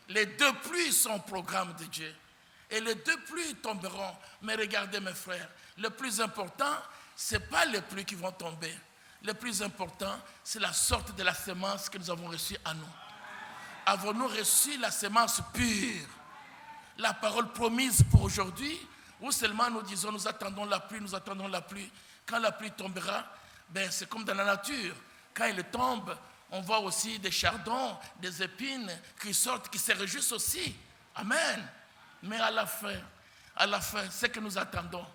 Les 2 pluies sont au programme de Dieu. Et les 2 pluies tomberont. Mais regardez mes frères, le plus important, ce n'est pas les pluies qui vont tomber. Le plus important, c'est la sorte de la semence que nous avons reçue à nous. Avons-nous reçu la semence pure, la parole promise pour aujourd'hui, ou seulement nous disons, nous attendons la pluie, nous attendons la pluie. Quand la pluie tombera, ben c'est comme dans la nature. Quand elle tombe, on voit aussi des chardons, des épines qui sortent, qui se réjouissent aussi. Amen. Mais à la fin, ce que nous attendons,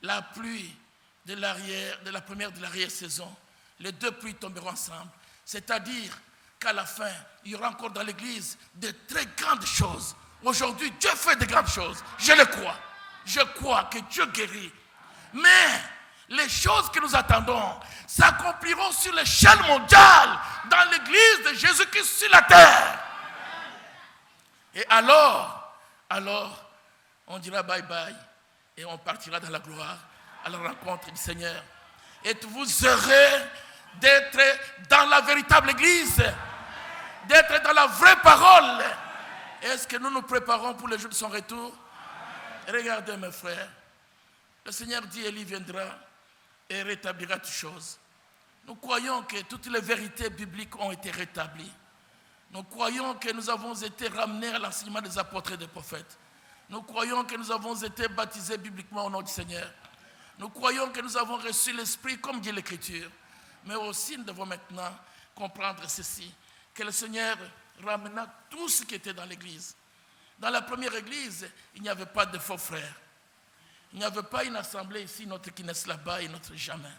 la pluie de la première de l'arrière-saison, les 2 pluies tomberont ensemble. C'est-à-dire qu'à la fin, il y aura encore dans l'Église de très grandes choses. Aujourd'hui, Dieu fait de grandes choses. Je le crois. Je crois que Dieu guérit. Mais les choses que nous attendons s'accompliront sur l'échelle mondiale, dans l'Église de Jésus-Christ sur la terre. Et alors, on dira bye bye et on partira dans la gloire à la rencontre du Seigneur. Et vous aurez d'être dans la véritable Église, d'être dans la vraie parole. Est-ce que nous nous préparons pour le jour de son retour? Regardez mes frères, le Seigneur dit Élie viendra et rétablira toutes choses. Nous croyons que toutes les vérités bibliques ont été rétablies. Nous croyons que nous avons été ramenés à l'enseignement des apôtres et des prophètes. Nous croyons que nous avons été baptisés bibliquement au nom du Seigneur. Nous croyons que nous avons reçu l'Esprit comme dit l'Écriture. Mais aussi nous devons maintenant comprendre ceci, que le Seigneur ramena tout ce qui était dans l'Église. Dans la première Église, il n'y avait pas de faux frères. Il n'y avait pas une assemblée ici, notre qui naissent là-bas et notre jamais.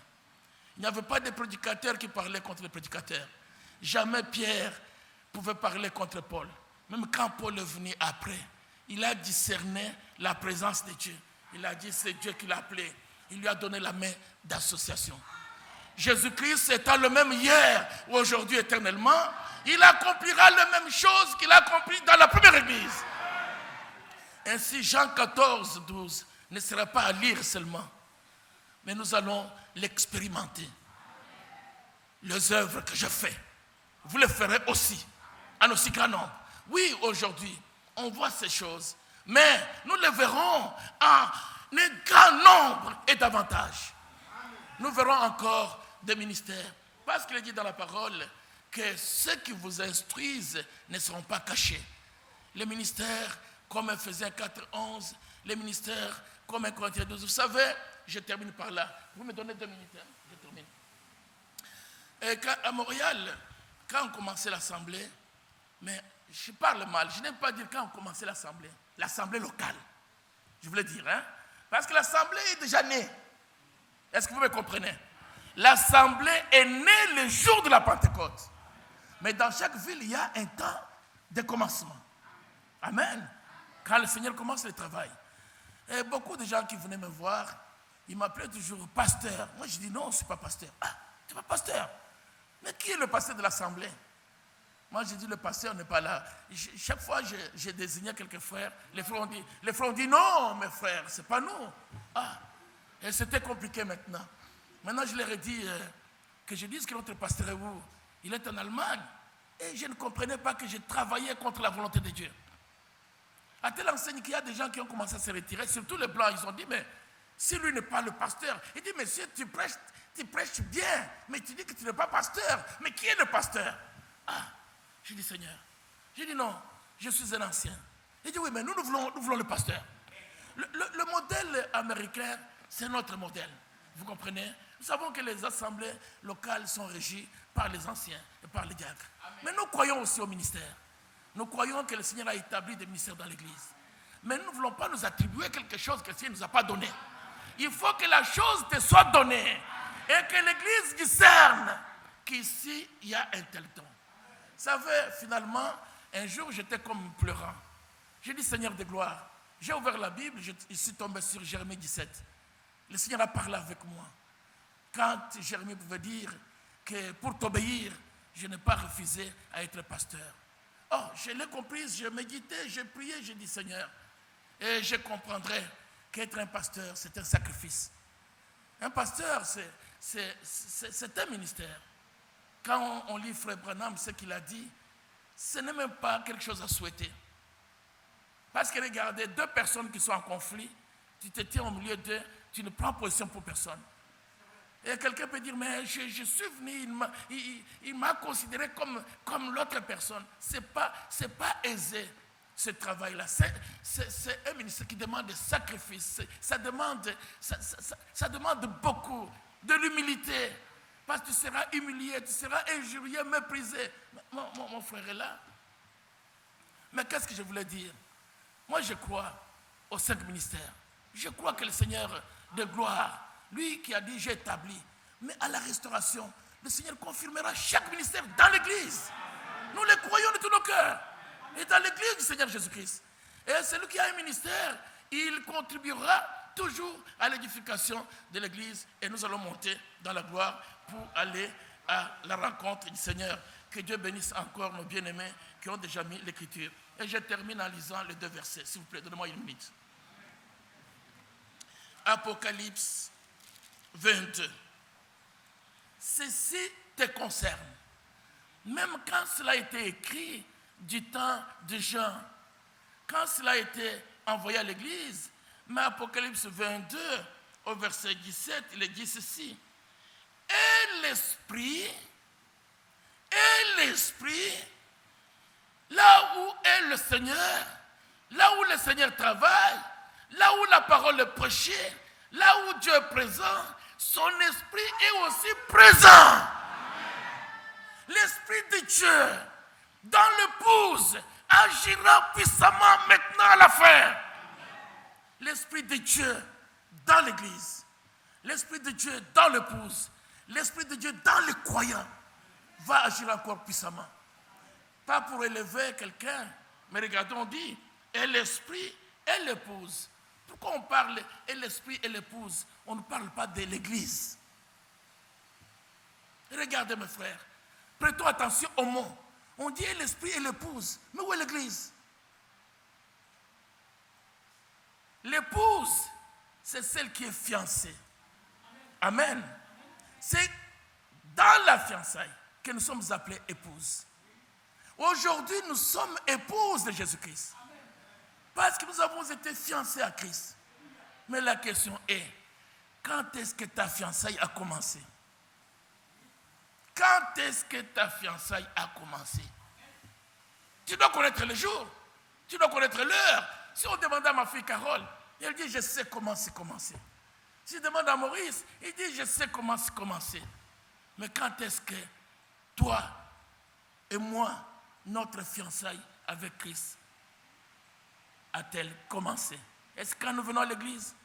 Il n'y avait pas de prédicateurs qui parlaient contre les prédicateurs. Jamais Pierre pouvait parler contre Paul. Même quand Paul est venu après, il a discerné la présence de Dieu. Il a dit c'est Dieu qui l'a appelé. Il lui a donné la main d'association. Jésus-Christ étant le même hier ou aujourd'hui éternellement, il accomplira les mêmes choses qu'il a accomplies dans la première Église. Ainsi Jean 14, 12 ne sera pas à lire seulement, mais nous allons l'expérimenter. Les œuvres que je fais, vous les ferez aussi, en aussi grand nombre. Oui, aujourd'hui, on voit ces choses, mais nous les verrons en un grand nombre et davantage. Nous verrons encore des ministères, parce qu'il est dit dans la parole que ceux qui vous instruisent ne seront pas cachés. Les ministères, comme Ephésiens 4:11, les ministères comme 1 Corinthiens 12. Vous savez, je termine par là. Vous me donnez 2 minutes, hein? Je termine. Et à Montréal, quand on commençait l'assemblée, mais je parle mal, je n'aime pas dire quand on commençait l'assemblée locale. Je voulais dire, hein? Parce que l'assemblée est déjà née. Est-ce que vous me comprenez? L'assemblée est née le jour de la Pentecôte. Mais dans chaque ville, il y a un temps de commencement. Amen. Quand le Seigneur commence le travail. Et beaucoup de gens qui venaient me voir, ils m'appelaient toujours pasteur. Moi, je dis non, je ne suis pas pasteur. Ah, tu n'es pas pasteur. Mais qui est le pasteur de l'assemblée? Moi, j'ai dit le pasteur n'est pas là. Chaque fois, j'ai désigné quelques frères. Les frères ont dit non, mes frères, ce n'est pas nous. Ah, et c'était compliqué maintenant. Maintenant, je leur ai dit que je dise que notre pasteur est où? Il est en Allemagne. Et je ne comprenais pas que je travaillais contre la volonté de Dieu. À telle enseigne qu'il y a des gens qui ont commencé à se retirer, surtout les Blancs, ils ont dit, mais si lui n'est pas le pasteur, il dit, monsieur, tu prêches bien, mais tu dis que tu n'es pas pasteur. Mais qui est le pasteur? Ah, j'ai dit, Seigneur. J'ai dit, non, je suis un ancien. Il dit, oui, mais nous voulons le pasteur. Le modèle américain, c'est notre modèle. Vous comprenez? Nous savons que les assemblées locales sont régies par les anciens et par les diacres. Mais nous croyons aussi au ministère. Nous croyons que le Seigneur a établi des ministères dans l'Église. Mais nous ne voulons pas nous attribuer quelque chose que le Seigneur ne nous a pas donné. Il faut que la chose te soit donnée et que l'Église discerne qu'ici, il y a un tel don. Vous savez, finalement, un jour, j'étais comme pleurant. J'ai dit, Seigneur de gloire, j'ai ouvert la Bible, je suis tombé sur Jérémie 17. Le Seigneur a parlé avec moi. Quand Jérémie pouvait dire que pour t'obéir, je n'ai pas refusé à être pasteur. Oh, je l'ai comprise, je méditais, je priais, je dis Seigneur, et je comprendrai qu'être un pasteur, c'est un sacrifice. Un pasteur, c'est un ministère. Quand on lit Frère Branham, ce qu'il a dit, ce n'est même pas quelque chose à souhaiter. Parce que regardez, deux personnes qui sont en conflit, tu te tiens au milieu d'eux, tu ne prends position pour personne. Et quelqu'un peut dire, mais je suis venu, il m'a considéré comme l'autre personne. Ce n'est pas aisé, ce travail-là. C'est un ministère qui demande des sacrifices. Ça demande beaucoup de l'humilité. Parce que tu seras humilié, tu seras injurié, méprisé. Mon frère est là. Mais qu'est-ce que je voulais dire? Moi, je crois aux 5 ministères. Je crois que le Seigneur de gloire, lui qui a dit j'ai établi, mais à la restauration, le Seigneur confirmera chaque ministère dans l'Église. Nous le croyons de tous nos cœurs. Et dans l'Église du Seigneur Jésus-Christ. Et celui qui a un ministère, il contribuera toujours à l'édification de l'Église. Et nous allons monter dans la gloire pour aller à la rencontre du Seigneur. Que Dieu bénisse encore nos bien-aimés qui ont déjà mis l'Écriture. Et je termine en lisant les 2 versets. S'il vous plaît, donnez-moi une minute. Apocalypse 22. Ceci te concerne. Même quand cela a été écrit du temps de Jean, quand cela a été envoyé à l'Église, mais Apocalypse 22, au verset 17, il est dit ceci. Et l'Esprit, là où est le Seigneur, là où le Seigneur travaille, là où la parole est prêchée, là où Dieu est présent, son esprit est aussi présent. L'Esprit de Dieu dans l'épouse agira puissamment maintenant à la fin. L'Esprit de Dieu dans l'Église, l'Esprit de Dieu dans l'épouse, l'Esprit de Dieu dans les croyants va agir encore puissamment. Pas pour élever quelqu'un, mais regardons, on dit, et l'Esprit et l'épouse. Pourquoi on parle et l'Esprit et l'épouse? On ne parle pas de l'Église. Regardez mes frères, prêtons attention au mot. On dit et l'Esprit et l'épouse, mais où est l'Église? L'épouse, c'est celle qui est fiancée. Amen. C'est dans la fiançaille que nous sommes appelés épouses. Aujourd'hui, nous sommes épouses de Jésus-Christ. Parce que nous avons été fiancés à Christ. Mais la question est, quand est-ce que ta fiançaille a commencé? Quand est-ce que ta fiançaille a commencé? Tu dois connaître le jour. Tu dois connaître l'heure. Si on demande à ma fille Carole, elle dit, je sais comment c'est commencé. Si je demande à Maurice, il dit, je sais comment c'est commencé. Mais quand est-ce que toi et moi, notre fiançaille avec Christ a-t-elle commencé? Est-ce que quand nous venons à l'église?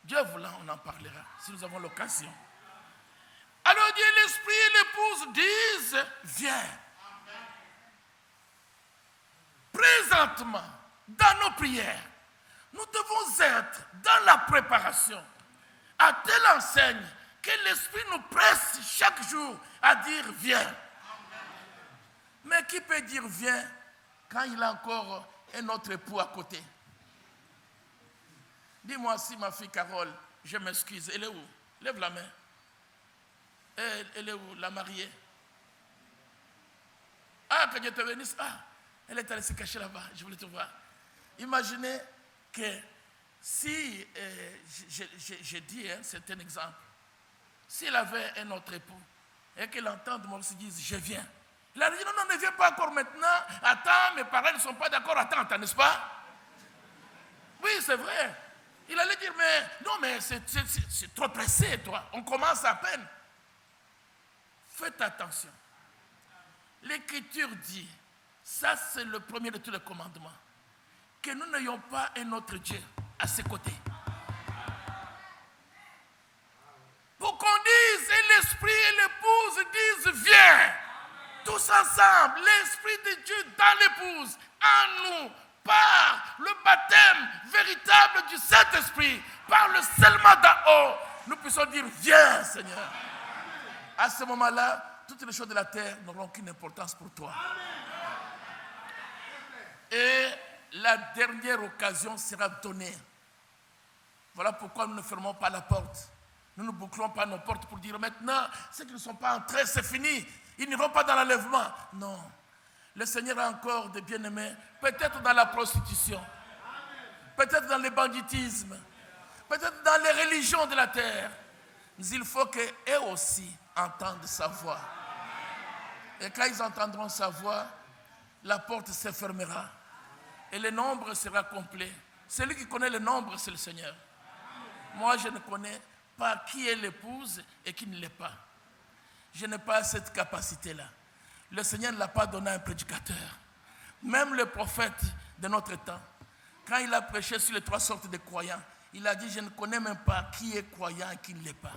Dieu voulant, on en parlera si nous avons l'occasion. Alors Dieu, l'Esprit et l'épouse disent, viens. Présentement, dans nos prières, nous devons être dans la préparation, à telle enseigne que l'Esprit nous presse chaque jour à dire viens. Mais qui peut dire viens quand il a encore un autre époux à côté? Dis-moi si ma fille Carole, je m'excuse, elle est où? Lève la main. Elle est où, la mariée? Ah, que Dieu te bénisse. Ah, elle est allée se cacher là-bas, je voulais te voir. Imaginez que si, je dis, c'est un exemple, s'il avait un autre époux et qu'il entende moi aussi dise je viens, il a dit non, ne viens pas encore maintenant, attends, mes parents ne sont pas d'accord, attends, n'est-ce pas? Oui, c'est vrai. Il allait dire mais non, mais c'est trop pressé, toi, on commence à peine. Faites attention. L'Écriture dit, ça c'est le premier de tous les commandements, que nous n'ayons pas un autre Dieu à ses côtés. Pour qu'on dise, et l'Esprit et l'épouse disent, viens. Tous ensemble, l'Esprit de Dieu dans l'épouse, en nous, par le baptême véritable du Saint-Esprit, par le scellement d'en haut, nous puissions dire, viens Seigneur. À ce moment-là, toutes les choses de la terre n'auront aucune importance pour toi. Et la dernière occasion sera donnée. Voilà pourquoi nous ne fermons pas la porte. Nous ne bouclons pas nos portes pour dire maintenant, ceux qui ne sont pas entrés, c'est fini. Ils n'iront pas dans l'enlèvement. Non. Le Seigneur a encore des bien-aimés, peut-être dans la prostitution, peut-être dans le banditisme, peut-être dans les religions de la terre. Mais il faut qu'eux aussi entendent sa voix. Et quand ils entendront sa voix, la porte se fermera. Et le nombre sera complet. Celui qui connaît le nombre, c'est le Seigneur. Moi, je ne connais pas qui est l'épouse et qui ne l'est pas. Je n'ai pas cette capacité-là. Le Seigneur ne l'a pas donné à un prédicateur. Même le prophète de notre temps, quand il a prêché sur les 3 sortes de croyants, il a dit, je ne connais même pas qui est croyant et qui ne l'est pas.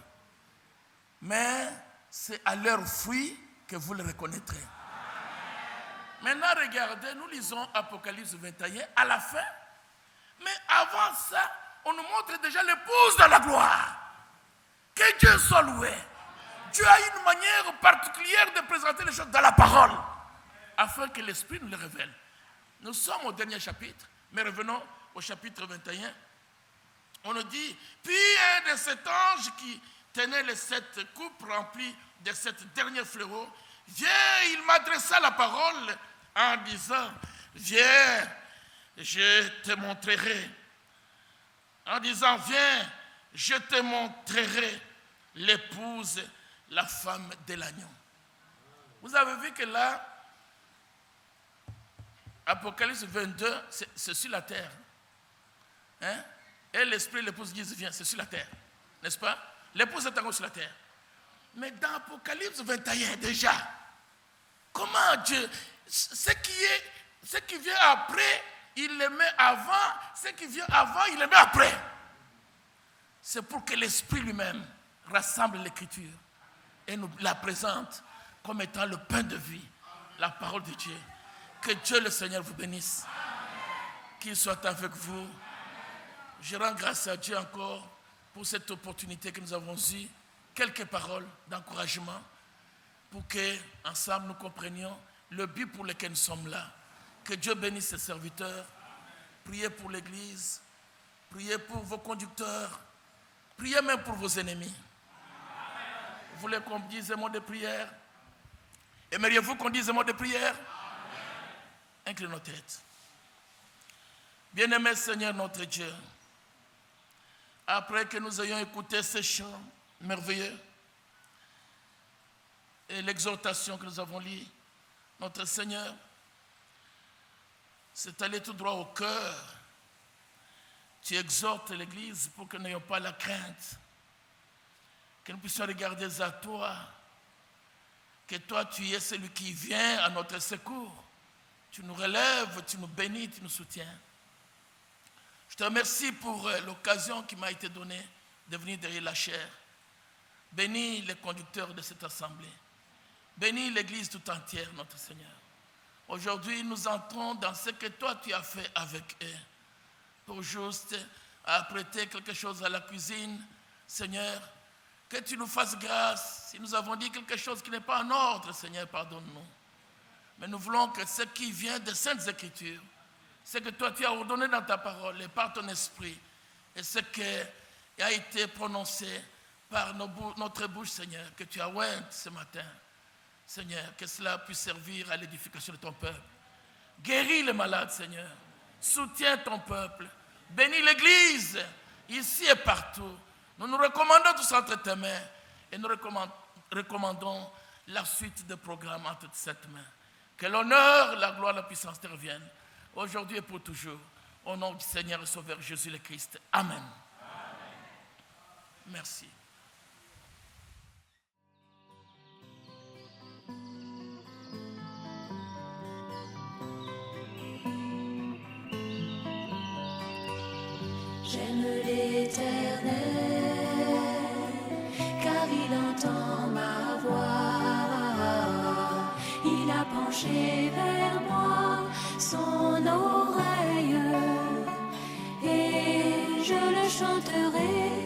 Mais c'est à leurs fruits que vous le reconnaîtrez. Maintenant, regardez, nous lisons Apocalypse 21 à la fin. Mais avant ça, on nous montre déjà l'épouse de la gloire. Que Dieu soit loué. Dieu a une manière particulière de présenter les choses dans la parole, afin que l'Esprit nous les révèle. Nous sommes au dernier chapitre, mais revenons au chapitre 21. On nous dit, puis un de ces anges qui tenait les 7 coupes remplies de 7 derniers fléaux, viens, il m'adressa la parole en disant, viens, je te montrerai. En disant, viens, je te montrerai l'épouse, la femme de l'agneau. Vous avez vu que là, Apocalypse 22, c'est sur la terre. Hein? Et l'Esprit et l'épouse disent, viens, c'est sur la terre. N'est-ce pas? L'épouse est encore sur la terre. Mais dans Apocalypse 21, déjà, comment Dieu, ce qui vient après, il le met avant, ce qui vient avant, il le met après. C'est pour que l'Esprit lui-même rassemble l'Écriture et nous la présente comme étant le pain de vie, la parole de Dieu. Que Dieu le Seigneur vous bénisse. Qu'il soit avec vous. Je rends grâce à Dieu encore pour cette opportunité que nous avons eue. Quelques paroles d'encouragement pour que, ensemble, nous comprenions le but pour lequel nous sommes là. Que Dieu bénisse ses serviteurs. Priez pour l'Église. Priez pour vos conducteurs. Priez même pour vos ennemis. Vous voulez qu'on dise un mot de prière? Aimeriez-vous qu'on dise un mot de prière? Inclinez nos têtes. Bien-aimé Seigneur notre Dieu, après que nous ayons écouté ces chants merveilleux et l'exhortation que nous avons lue, notre Seigneur c'est allé tout droit au cœur. Tu exhortes l'Église pour que nous n'ayons pas la crainte, que nous puissions regarder à toi, que toi tu es celui qui vient à notre secours. Tu nous relèves, tu nous bénis, tu nous soutiens. Je te remercie pour l'occasion qui m'a été donnée de venir derrière la chair. Bénis les conducteurs de cette assemblée. Bénis l'Église tout entière, notre Seigneur. Aujourd'hui, nous entrons dans ce que toi tu as fait avec eux. Pour juste apprêter quelque chose à la cuisine, Seigneur, que tu nous fasses grâce. Si nous avons dit quelque chose qui n'est pas en ordre, Seigneur, pardonne-nous. Mais nous voulons que ce qui vient des Saintes Écritures, ce que toi tu as ordonné dans ta parole et par ton esprit, et ce qui a été prononcé par notre bouche, Seigneur, que tu as oint ce matin, Seigneur, que cela puisse servir à l'édification de ton peuple. Guéris les malades, Seigneur. Soutiens ton peuple. Bénis l'Église, ici et partout. Nous nous recommandons tous entre tes mains et nous recommandons la suite des programmes entre cette main. Que l'honneur, la gloire, la puissance te reviennent, aujourd'hui et pour toujours. Au nom du Seigneur et Sauveur Jésus le Christ. Amen. Amen. Merci. J'aime l'Éternel, car il entend ma voix. Il a penché vers moi son oreille, et je le chanterai.